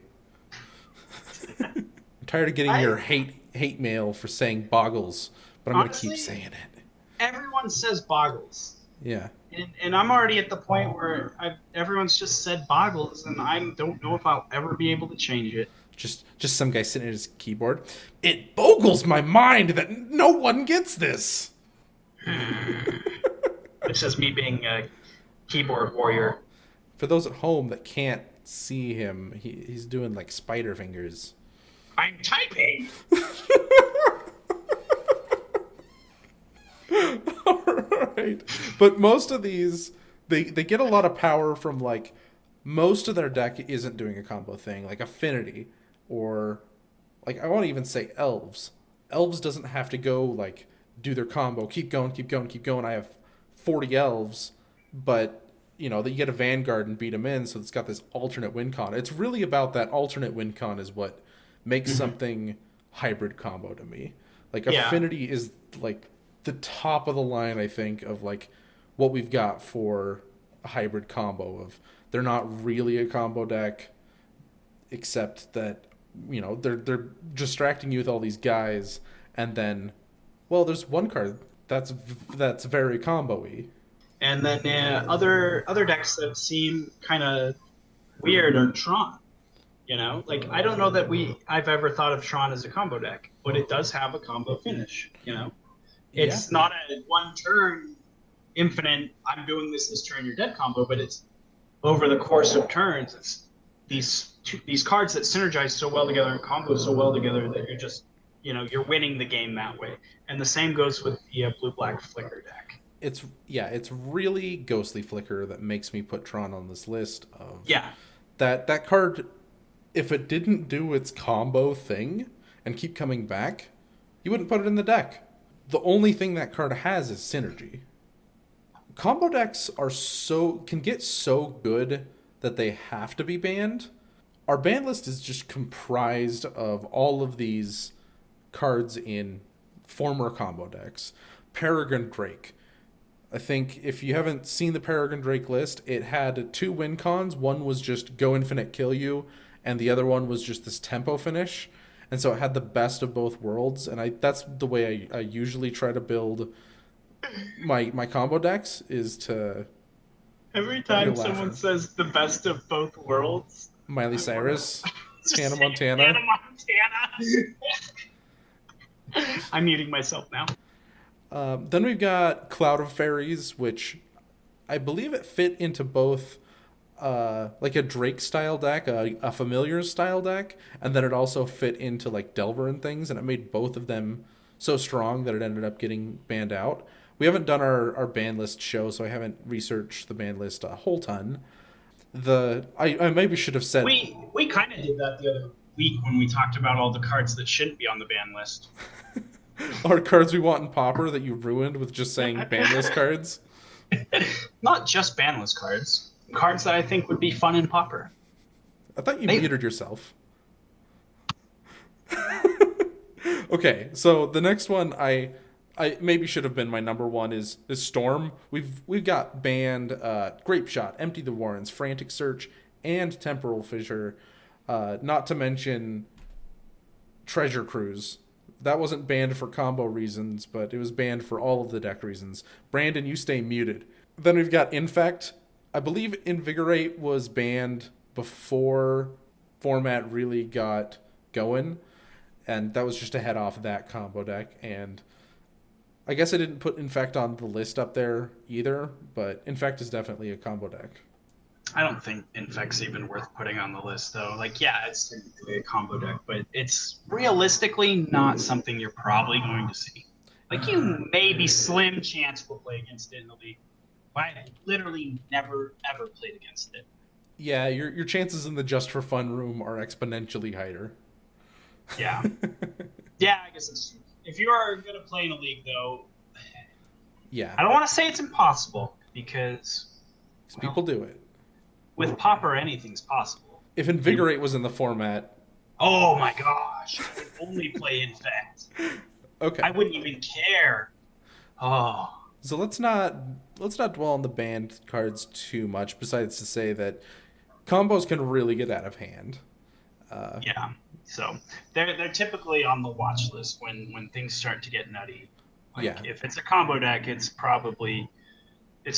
I'm tired of getting your hate mail for saying Boggles, but I'm going to keep saying it. Everyone says Boggles. Yeah. And I'm already at the point where everyone's just said Boggles, and I don't know if I'll ever be able to change it. Just some guy sitting at his keyboard. It boggles my mind that no one gets this. It's just me being keyboard warrior. For those at home that can't see him, he's doing like spider fingers. I'm typing. All right, but most of these they get a lot of power from like most of their deck isn't doing a combo thing like affinity or like I won't even say elves. Elves doesn't have to go like do their combo, keep going, keep going, keep going. I have 40 elves, but you know that you get a vanguard and beat them in, so it's got this alternate win con. It's really about that alternate win con is what makes something hybrid combo to me. Like affinity is like the top of the line, I think, of like what we've got for a hybrid combo of they're not really a combo deck, except that you know they're distracting you with all these guys, and then well, there's one card that's very combo-y. And then other decks that seem kind of weird are Tron. You know, like I don't know that I've ever thought of Tron as a combo deck, but it does have a combo finish. You know, it's not a one turn infinite. I'm doing this turn, you're dead combo, but it's over the course of turns. It's these cards that synergize so well together and combo so well together that you're just you're winning the game that way. And the same goes with the blue-black Flicker deck. It's really Ghostly Flicker that makes me put Tron on this list of that card. If it didn't do its combo thing and keep coming back, you wouldn't put it in the deck. The only thing that card has is synergy. Combo decks can get so good that they have to be banned. Our ban list is just comprised of all of these cards in former combo decks. Peregrine Drake. I think if you haven't seen the Peregrine Drake list, it had 2 win cons. One was just go infinite, kill you, and the other one was just this tempo finish. And so it had the best of both worlds. And that's the way I usually try to build my combo decks is to... Every time someone says the best of both worlds... Miley Cyrus, Hannah Montana. Hannah Montana. I'm muting myself now. Then we've got Cloud of Fairies, which I believe it fit into both like a Drake style deck, a familiar style deck, and then it also fit into like Delver and things, and it made both of them so strong that it ended up getting banned out. We haven't done our ban list show, so I haven't researched the ban list a whole ton. I maybe should have said... We kind of did that the other week when we talked about all the cards that shouldn't be on the ban list. Our cards we want in Pauper that you ruined with just saying ban list cards? Not just ban list cards. Cards that I think would be fun in Pauper. I thought you muted yourself. Okay, so the next one I maybe should have been my number one is Storm. We've got banned Grape Shot, Empty the Warrens, Frantic Search, and Temporal Fissure. Not to mention Treasure Cruise. That wasn't banned for combo reasons, but it was banned for all of the deck reasons. Brandon, you stay muted. Then we've got Infect. I believe Invigorate was banned before format really got going, and that was just to head off that combo deck. And I guess I didn't put Infect on the list up there either, but Infect is definitely a combo deck. I don't think Infect's even worth putting on the list, though. Like, yeah, it's technically a combo deck, but it's realistically not something you're probably going to see. Like, you maybe slim chance will play against it in the league. But I literally never, ever played against it. Yeah, your chances in the Just for Fun room are exponentially higher. Yeah. Yeah, I guess it's true. If you are going to play in a league, though, yeah, I don't want to say it's impossible, because people do it. With Pauper, anything's possible. If Invigorate was in the format... Oh my gosh, I would only play Infect. Okay. I wouldn't even care. Oh. So let's not dwell on the banned cards too much, besides to say that combos can really get out of hand. Yeah, so they're typically on the watch list when things start to get nutty. Like, yeah. If it's a combo deck, it's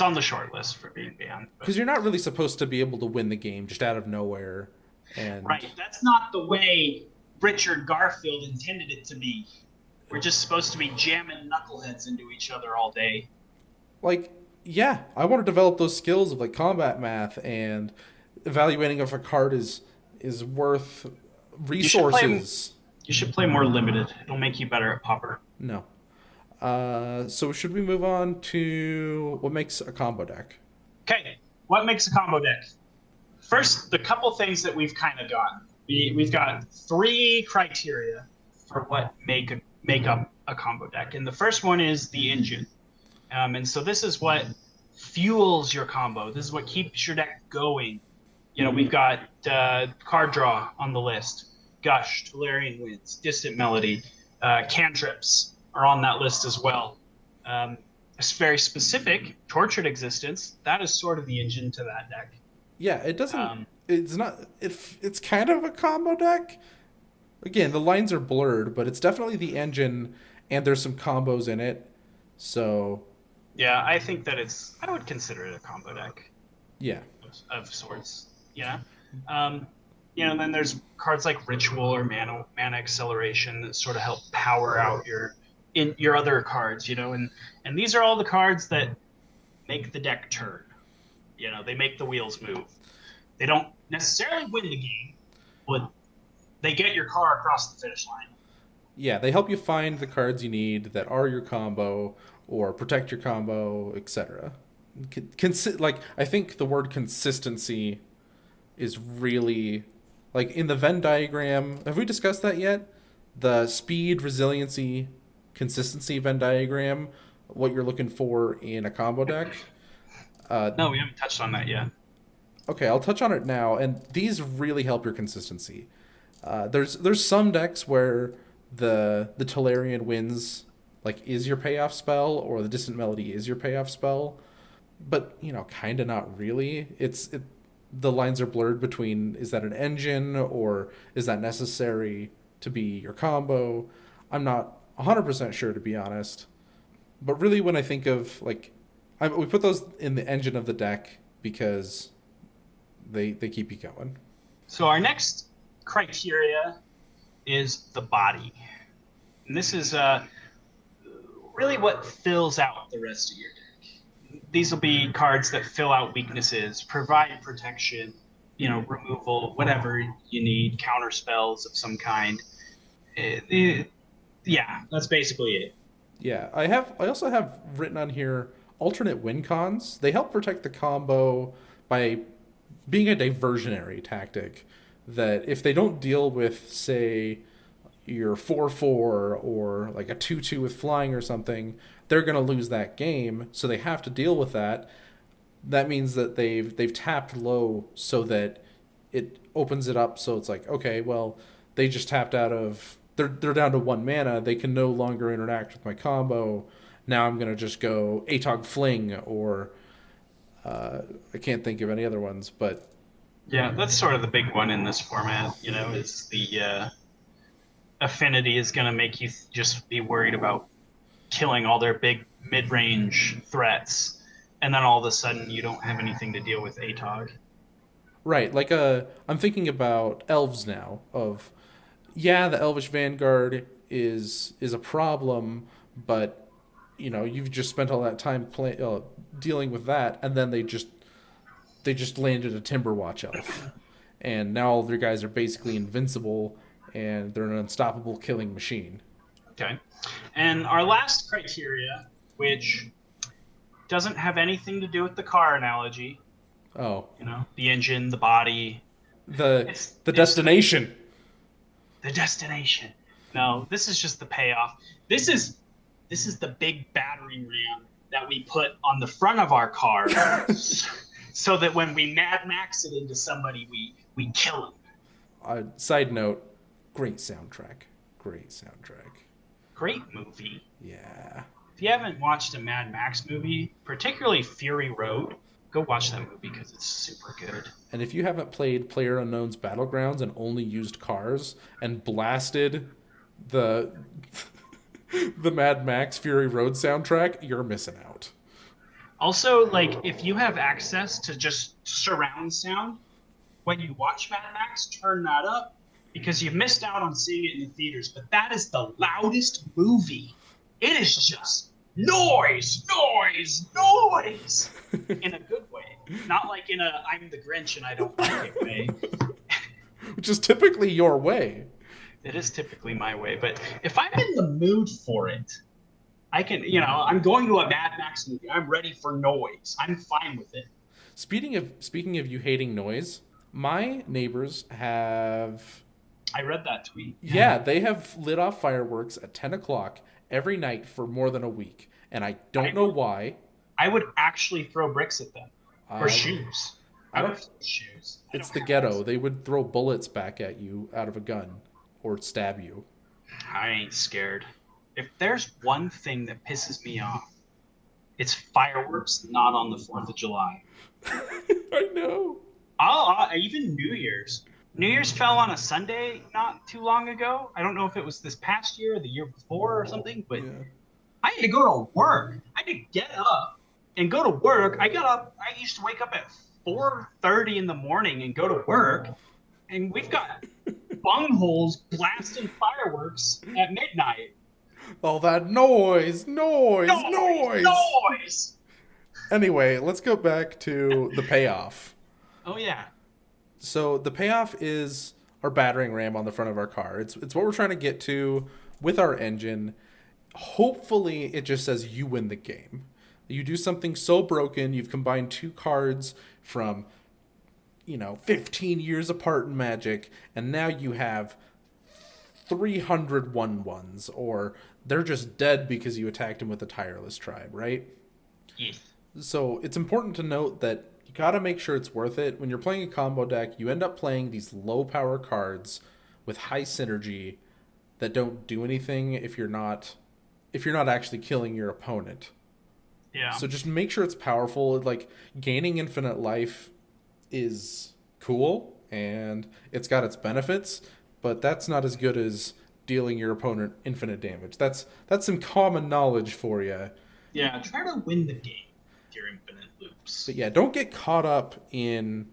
on the short list for being banned. Because you're not really supposed to be able to win the game just out of nowhere. And right, that's not the way Richard Garfield intended it to be. We're just supposed to be jamming knuckleheads into each other all day. Like, Yeah, I want to develop those skills of like combat math and evaluating if a card is worth You should play. resources. You should play more limited. It'll make you better at Pauper. No. So should we move on to what makes a combo deck? Okay, what makes a combo deck? First, the couple things that we've kind of gotten. We've got 3 criteria for what make up a combo deck, and the first one is the engine. And so this is what fuels your combo. This is what keeps your deck going. We've got card draw on the list. Gush, Tolarian Winds, Distant Melody, cantrips are on that list as well. A very specific Tortured Existence, that is sort of the engine to that deck. Yeah, it doesn't. It's not. It's kind of a combo deck. Again, the lines are blurred, but it's definitely the engine, and there's some combos in it. So. Yeah, I think that I would consider it a combo deck. Yeah. Of sorts. Then there's cards like Ritual or Mana Acceleration that sort of help power out your other cards, and these are all the cards that make the deck turn. They make the wheels move. They don't necessarily win the game, but they get your car across the finish line. Yeah, they help you find the cards you need that are your combo or protect your combo, etc. I think the word consistency is really like in the Venn diagram. Have we discussed that yet? The speed, resiliency, consistency Venn diagram, what you're looking for in a combo deck. No, we haven't touched on that yet. Okay, I'll touch on it now, and these really help your consistency. There's some decks where the Tolarian Winds is your payoff spell, or the Distant Melody is your payoff spell, but kind of not really. The lines are blurred between, is that an engine or is that necessary to be your combo? I'm not 100% sure, to be honest. But really, when I think of we put those in the engine of the deck because they keep you going. So our next criteria is the body. And this is really what fills out the rest of your deck. These will be cards that fill out weaknesses, provide protection, removal, whatever you need, counter spells of some kind. Yeah, that's basically it. Yeah, I also have written on here alternate win cons. They help protect the combo by being a diversionary tactic that if they don't deal with, say, your 4/4 or like a 2/2 with flying or something, they're going to lose that game, so they have to deal with that. That means that they've tapped low so that it opens it up, so it's like, okay, well, they just tapped out of they're down to 1 mana, they can no longer interact with my combo. Now I'm going to just go Atog Fling, or I can't think of any other ones, but yeah, that's sort of the big one in this format, is the Affinity is going to make you just be worried about killing all their big mid-range threats, and then all of a sudden you don't have anything to deal with Atog. Right, I'm thinking about elves now. The Elvish Vanguard is a problem, but you've just spent all that time dealing with that, and then they just landed a Timberwatch elf, and now all their guys are basically invincible, and they're an unstoppable killing machine. Okay. And our last criteria, which doesn't have anything to do with the car analogy. Oh. The engine, the body. The destination. The destination. No, this is just the payoff. This is the big battering ram that we put on the front of our car so that when we Mad Max it into somebody, we kill him. Side note, great soundtrack. Great movie. Yeah. If you haven't watched a Mad Max movie, particularly Fury Road, go watch that movie because it's super good. And if you haven't played PlayerUnknown's Battlegrounds and only used cars and blasted the Mad Max Fury Road soundtrack, you're missing out. Also, if you have access to just surround sound, when you watch Mad Max, turn that up, because you've missed out on seeing it in the theaters, but that is the loudest movie. It is just noise, noise, noise, in a good way, not like in a I'm the Grinch and I don't like it way. Which is typically your way. It is typically my way, but if I'm in the mood for it, I can, I'm going to a Mad Max movie. I'm ready for noise. I'm fine with it. Speaking of you hating noise, my neighbors have. I read that tweet. Yeah, they have lit off fireworks at 10 o'clock every night for more than a week, and I don't know why. I would actually throw bricks at them or shoes. I would don't. throw shoes. It's the ghetto. They would throw bullets back at you out of a gun or stab you. I ain't scared. If there's one thing that pisses me off, it's fireworks not on the 4th of July. I know. Even New Year's. New Year's fell on a Sunday not too long ago. I don't know if it was this past year or the year before or something, but yeah. I had to go to work. I had to get up and go to work. I used to wake up at 4:30 in the morning and go to work, and we've got bungholes blasting fireworks at midnight. All that noise. Anyway, let's go back to the payoff. Oh, yeah. So the payoff is our battering ram on the front of our car. It's what we're trying to get to with our engine. Hopefully, it just says you win the game. You do something so broken, you've combined two cards from, 15 years apart in Magic, and now you have 300 1/1s, or they're just dead because you attacked them with a tireless tribe, right? Yes. So it's important to note that you got to make sure it's worth it. When you're playing a combo deck, you end up playing these low power cards with high synergy that don't do anything if you're not actually killing your opponent. Yeah. So just make sure it's powerful. Like, gaining infinite life is cool and it's got its benefits, but that's not as good as dealing your opponent infinite damage. That's some common knowledge for you. Yeah, try to win the game with your infinite loops. But yeah, don't get caught up in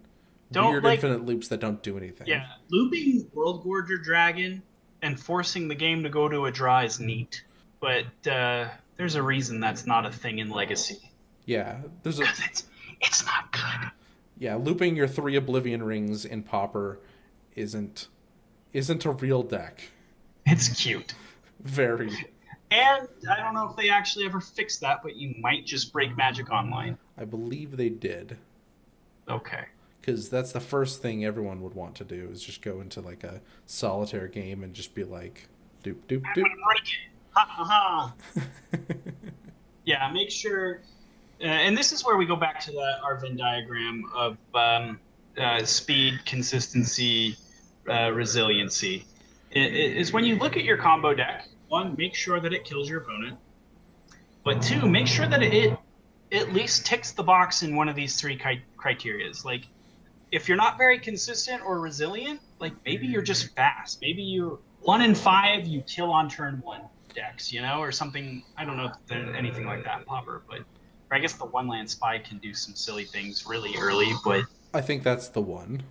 weird infinite loops that don't do anything. Yeah, looping World Gorger Dragon and forcing the game to go to a draw is neat, but there's a reason that's not a thing in Legacy. Yeah, because it's not good. Yeah, looping your 3 Oblivion Rings in Pauper isn't a real deck. It's cute. Very. And I don't know if they actually ever fixed that, but you might just break Magic Online. I believe they did. Okay. Because that's the first thing everyone would want to do, is just go into like a solitaire game and just be like, doop, doop, doop. I'm gonna break it. Ha ha ha. Yeah, make sure... and this is where we go back to our Venn diagram of speed, consistency, resiliency. Is when you look at your combo deck, 1, make sure that it kills your opponent. But 2, make sure that it at least ticks the box in one of these 3 criterias. Like, if you're not very consistent or resilient, like maybe you're just fast. Maybe you're 1 in 5, you kill on turn 1 decks, or something. I don't know if there's anything like that in Pauper, but I guess the 1-land spy can do some silly things really early, but I think that's the one.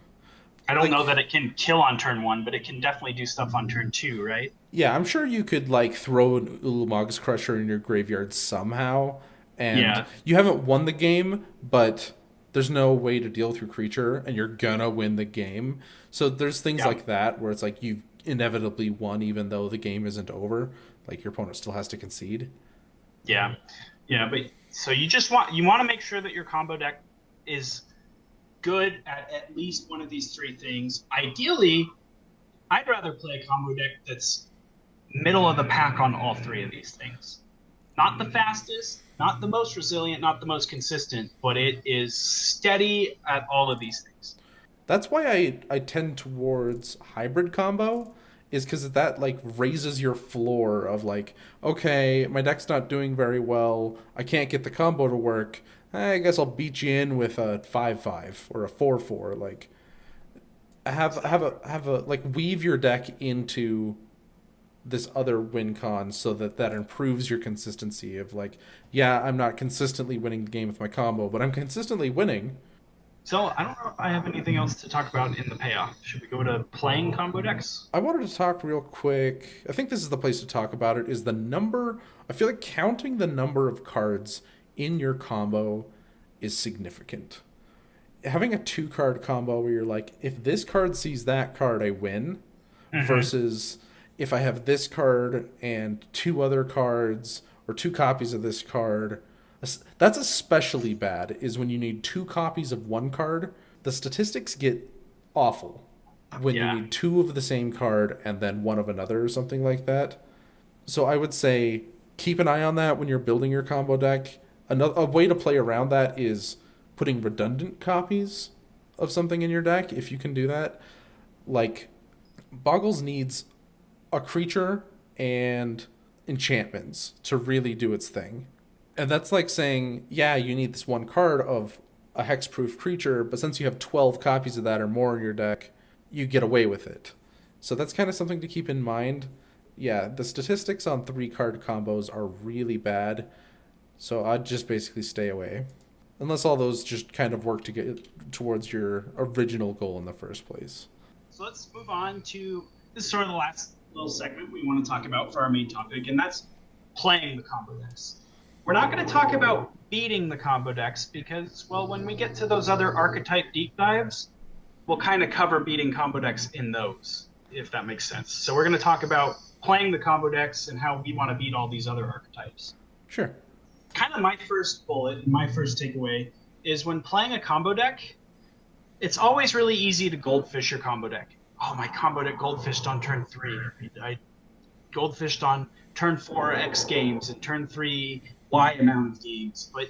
I don't know that it can kill on turn 1, but it can definitely do stuff on turn 2, right? Yeah, I'm sure you could throw an Ulamog's Crusher in your graveyard somehow, and you haven't won the game, but there's no way to deal through creature, and you're gonna win the game. So there's things like that where it's like you've inevitably won even though the game isn't over. Like, your opponent still has to concede. Yeah, but so you want to make sure that your combo deck is good at least one of these 3 things. Ideally, I'd rather play a combo deck that's middle of the pack on all 3 of these things. Not the fastest, not the most resilient, not the most consistent, but it is steady at all of these things. That's why I tend towards hybrid combo, is because that raises your floor of okay, my deck's not doing very well, I can't get the combo to work, I guess I'll beat you in with a 5/5 or a 4/4. Weave your deck into this other win con so that improves your consistency of I'm not consistently winning the game with my combo, but I'm consistently winning. So I don't know if I have anything else to talk about in the payoff. Should we go to playing combo decks? I wanted to talk real quick. I think this is the place to talk about it. Is the number? I feel like counting the number of cards in your combo is significant. Having a 2-card combo where you're like, if this card sees that card, I win, versus if I have this card and 2 other cards or 2 copies of this card. That's especially bad is when you need 2 copies of one card. The statistics get awful when you need 2 of the same card and then 1 of another or something like that. So I would say keep an eye on that when you're building your combo deck. A way to play around that is putting redundant copies of something in your deck, if you can do that. Like, Boggles needs a creature and enchantments to really do its thing. And that's like saying, yeah, you need this one card of a hexproof creature, but since you have 12 copies of that or more in your deck, you get away with it. So that's kind of something to keep in mind. Yeah, the statistics on 3-card combos are really bad, so I'd just basically stay away. Unless all those just kind of work to get towards your original goal in the first place. So let's move on to, this is sort of the last little segment we want to talk about for our main topic, and that's playing the combo decks. We're not going to talk about beating the combo decks because, well, when we get to those other archetype deep dives, we'll kind of cover beating combo decks in those, if that makes sense. So we're going to talk about playing the combo decks and how we want to beat all these other archetypes. Sure. Kind of my first bullet and my first takeaway is when playing a combo deck, it's always really easy to goldfish your combo deck. Oh, my combo deck goldfished on turn 3. I goldfished on turn 4 X games and turn 3 Y amount of games. But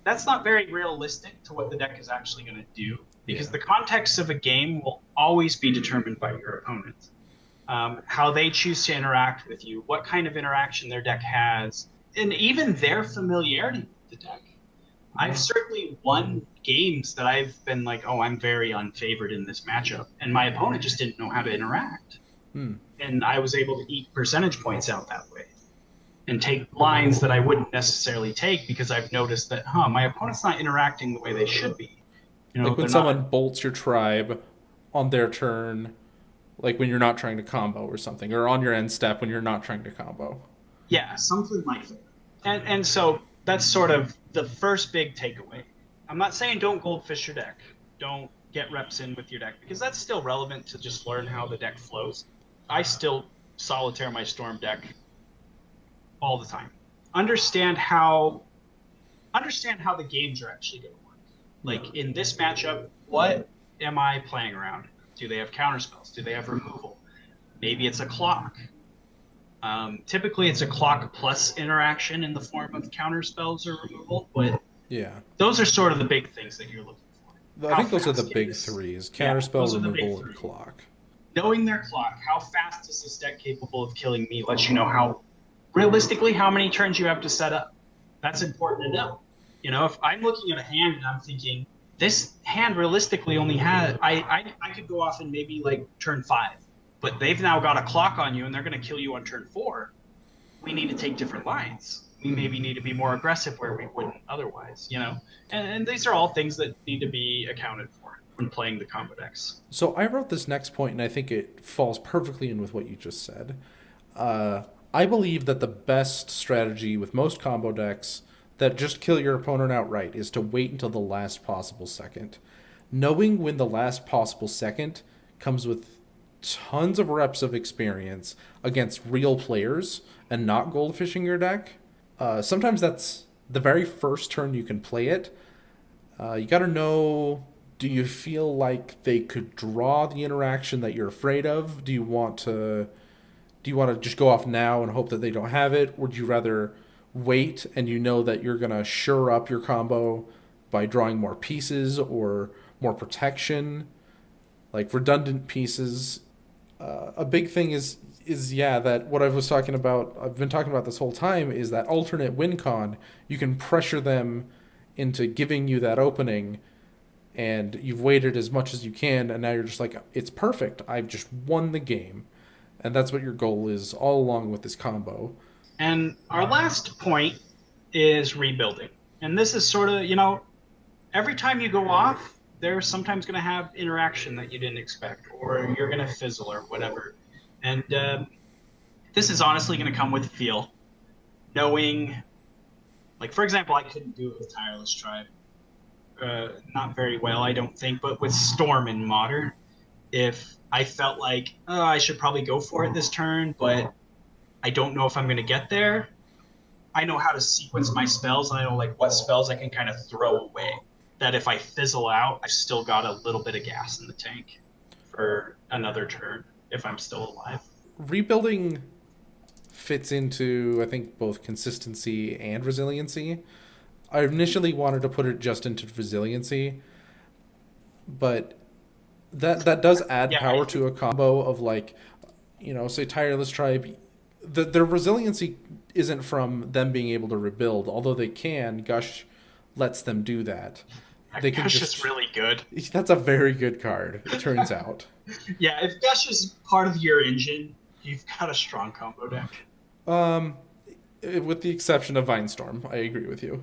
that's not very realistic to what the deck is actually going to do, because the context of a game will always be determined by your opponent. How they choose to interact with you, what kind of interaction their deck has, and even their familiarity with the deck. I've certainly won games that I've been like, oh, I'm very unfavored in this matchup, and my opponent just didn't know how to interact. And I was able to eke percentage points out that way and take lines that I wouldn't necessarily take because I've noticed that, my opponent's not interacting the way they should be. You know, like when someone bolts your tribe on their turn, like when you're not trying to combo or something, or on your end step when you're not trying to combo. Yeah, something like that. And so that's sort of the first big takeaway. I'm not saying don't goldfish your deck. Don't get reps in with your deck, because that's still relevant to just learn how the deck flows. I still solitaire my Storm deck all the time. Understand how the games are actually going to work. Like in this matchup, what am I playing around? Do they have counterspells? Do they have removal? Maybe it's a clock. Typically, it's a clock plus interaction in the form of counterspells or removal, but those are sort of the big things that you're looking for. I think those are the big threes: counterspell, removal, and clock. Knowing their clock, how fast is this deck capable of killing me, lets you know how realistically how many turns you have to set up. That's important to know. You know, if I'm looking at a hand and I'm thinking, this hand realistically only had, I could go off in maybe like turn 5, but they've now got a clock on you and they're going to kill you on turn 4. We need to take different lines. We maybe need to be more aggressive where we wouldn't otherwise, you know? And these are all things that need to be accounted for when playing the combo decks. So I wrote this next point, and I think it falls perfectly in with what you just said. I believe that the best strategy with most combo decks that just kill your opponent outright is to wait until the last possible second. Knowing when the last possible second comes with tons of reps of experience against real players and not goldfishing your deck. Sometimes that's the very first turn you can play it. You got to know, do you feel like they could draw the interaction that you're afraid of? Do you want to just go off now and hope that they don't have it? Or would you rather wait and you know that you're going to shore up your combo by drawing more pieces or more protection, like redundant pieces? A big thing is that what I've been talking about this whole time, is that alternate win con. You can pressure them into giving you that opening, and you've waited as much as you can, and now you're just like, it's perfect. I've just won the game. And that's what your goal is all along with this combo. And our last point is rebuilding. And this is sort of, every time you go off, they're sometimes going to have interaction that you didn't expect, or you're going to fizzle or whatever. And this is honestly going to come with feel. Knowing, like, for example, I couldn't do it with Tireless Tribe. Not very well, I don't think, but with Storm in Modern, if I felt like, oh, I should probably go for it this turn, but I don't know if I'm going to get there, I know how to sequence my spells, and I know like what spells I can kind of throw away. That if I fizzle out, I've still got a little bit of gas in the tank for another turn if I'm still alive. Rebuilding fits into, I think, both consistency and resiliency. I initially wanted to put it just into resiliency, but that does add power to a combo of, like, you know, say Tireless Tribe. Their resiliency isn't from them being able to rebuild, although they can. Gush lets them do that. They can Gush is really good. That's a very good card, it turns out. Yeah, if Gush is part of your engine, you've got a strong combo deck. With the exception of Vinestorm, I agree with you.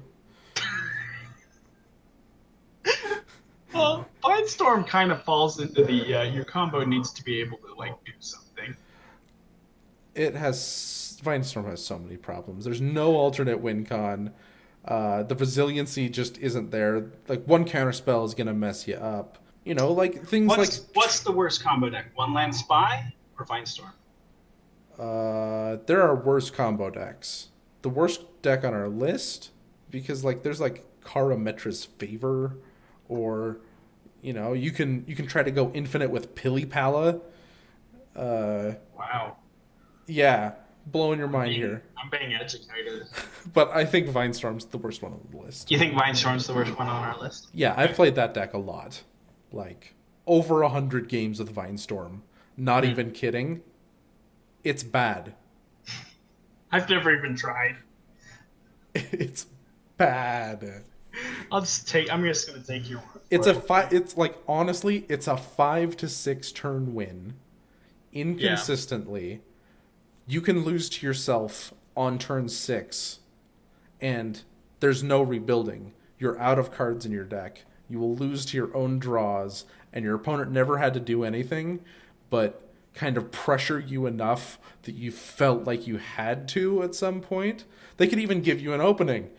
Well, Vinestorm kind of falls into the your combo needs to be able to like do something. Vinestorm has so many problems. There's no alternate win con. The resiliency just isn't there. Like, one counterspell is gonna mess you up. You know, like things what's the worst combo deck? One Land Spy or Vinestorm? There are worse combo decks. The worst deck on our list, because like there's like Karametra's Favor, or you know, you can try to go infinite with Pilipala. Wow. Yeah, blowing your mind here. I'm being educated. But I think Vinestorm's the worst one on the list. You think Vinestorm's the worst one on our list? Yeah, I've played that deck a lot. Like, over 100 games with Vinestorm. Not even kidding. It's bad. I've never even tried. It's bad. I'm just gonna take your word. It's like, honestly, it's a 5 to 6 turn win. Inconsistently. Yeah. You can lose to yourself on turn 6, and there's no rebuilding. You're out of cards in your deck. You will lose to your own draws, and your opponent never had to do anything but kind of pressure you enough that you felt like you had to at some point. They could even give you an opening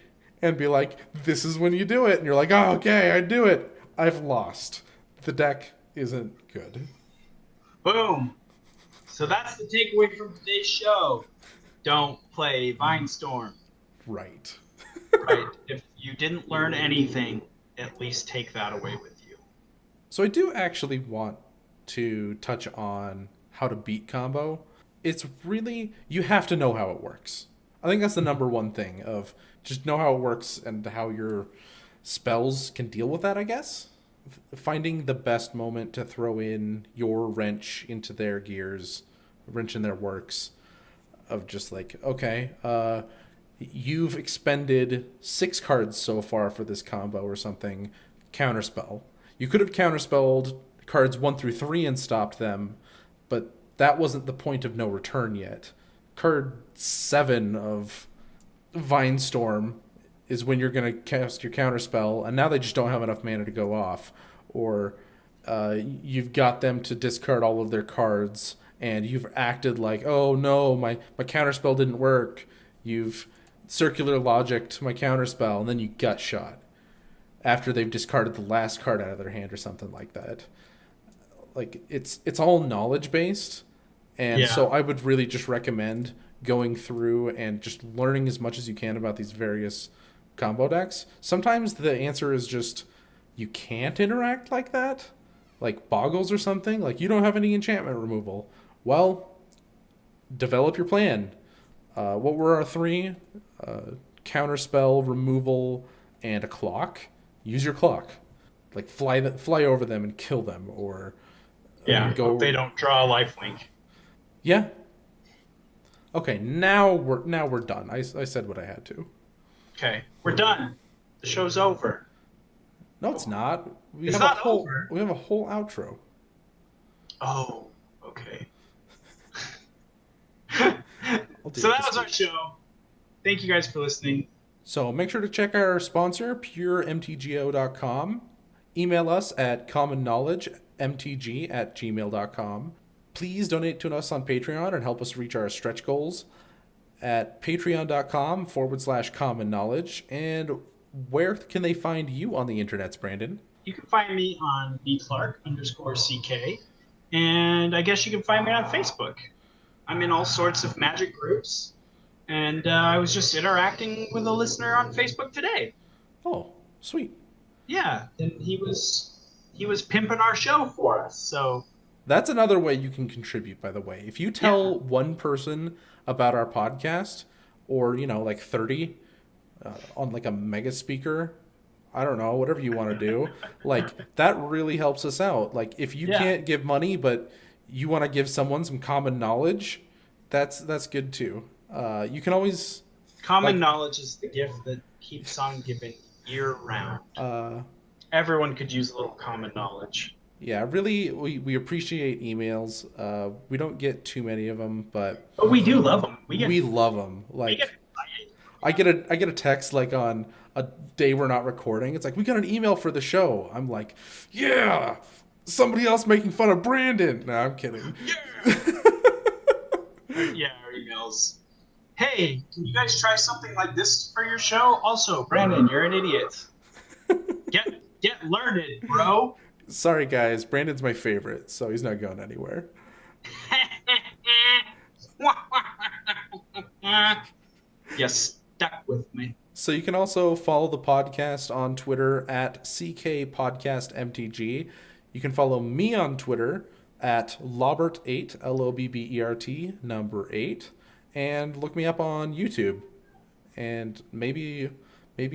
and be like, this is when you do it. And you're like, oh, okay, I do it. I've lost. The deck isn't good. Boom. So that's the takeaway from today's show. Don't play Vinestorm. Right. Right. If you didn't learn anything, at least take that away with you. So I do actually want to touch on how to beat combo. It's really, you have to know how it works. I think that's the number one thing, of just know how it works and how your spells can deal with that, I guess. Finding the best moment to throw in your wrench into their gears, wrench in their works, of just like, okay, you've expended 6 cards so far for this combo or something, counterspell. You could have counterspelled cards 1 through 3 and stopped them, but that wasn't the point of no return yet. Card 7 of Vinestorm is when you're going to cast your counterspell, and now they just don't have enough mana to go off. Or you've got them to discard all of their cards, and you've acted like, oh no, my counterspell didn't work. You've circular logicked my counterspell, and then you gut shot after they've discarded the last card out of their hand or something like that. Like, it's all knowledge based, and so I would really just recommend going through and just learning as much as you can about these various combo decks. Sometimes the answer is just you can't interact like that, like boggles or something. Like, you don't have any enchantment removal. Well, develop your plan. What were our 3? Counterspell, removal, and a clock. Use your clock. Like, fly over them and kill them, or hope they don't draw a lifelink. Yeah. Okay, now we're done. I said what I had to. Okay, we're done. The show's over. No, it's not. It's not over. We have a whole outro. Oh, okay. So that was our show. Thank you guys for listening. So make sure to check our sponsor, puremtgo.com. email us at commonknowledgemtg@gmail.com. Please donate to us on Patreon and help us reach our stretch goals at patreon.com/common knowledge. And where can they find you on the internets, Brandon? You can find me on bclark_ck. And I guess you can find me on Facebook. I'm in all sorts of magic groups. And I was just interacting with a listener on Facebook today. Oh, sweet. Yeah, and he was pimping our show for us. So that's another way you can contribute, by the way. If you tell one person about our podcast, or, like 30 on like a mega speaker, I don't know, whatever you want to do, like that really helps us out. Like if you can't give money, but you want to give someone some common knowledge, that's good too. You can always... Common knowledge is the gift that keeps on giving year round. Everyone could use a little common knowledge. Yeah, really, we appreciate emails. We don't get too many of them, but we do love them. We love them. Like, I get a text like on a day we're not recording. It's like, we got an email for the show. I'm like, yeah, somebody else making fun of Brandon. No, I'm kidding. Yeah, our emails. Hey, can you guys try something like this for your show? Also, Brandon, you're an idiot. Get learned, bro. Sorry, guys. Brandon's my favorite, so he's not going anywhere. You stuck with me. So you can also follow the podcast on Twitter at CKPodcastMTG. You can follow me on Twitter at Lobbert8, Lobbert, number 8. And look me up on YouTube. And maybe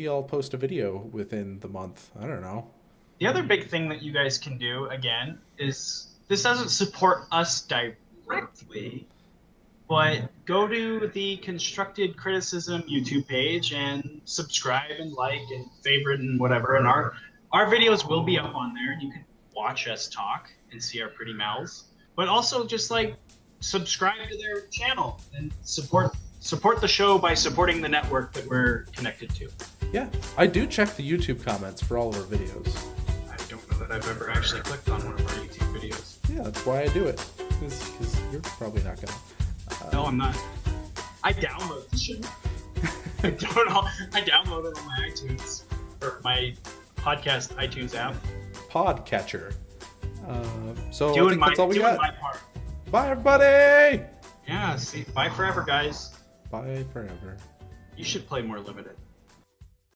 I'll post a video within the month. I don't know. The other big thing that you guys can do, again, is this doesn't support us directly, but go to the Constructed Criticism YouTube page and subscribe and like and favorite and whatever. And our videos will be up on there. You can watch us talk and see our pretty mouths. But also just like subscribe to their channel and support the show by supporting the network that we're connected to. Yeah, I do check the YouTube comments for all of our videos. I don't know that I've ever actually clicked on one of our YouTube videos. Yeah, that's why I do it. Because you're probably not gonna. No, I'm not. I download the show. I download it on my iTunes or my podcast iTunes app. Podcatcher. So doing I think that's all we got. My part. Bye, everybody. Yeah. See. Bye forever, guys. Bye forever. You should play more limited.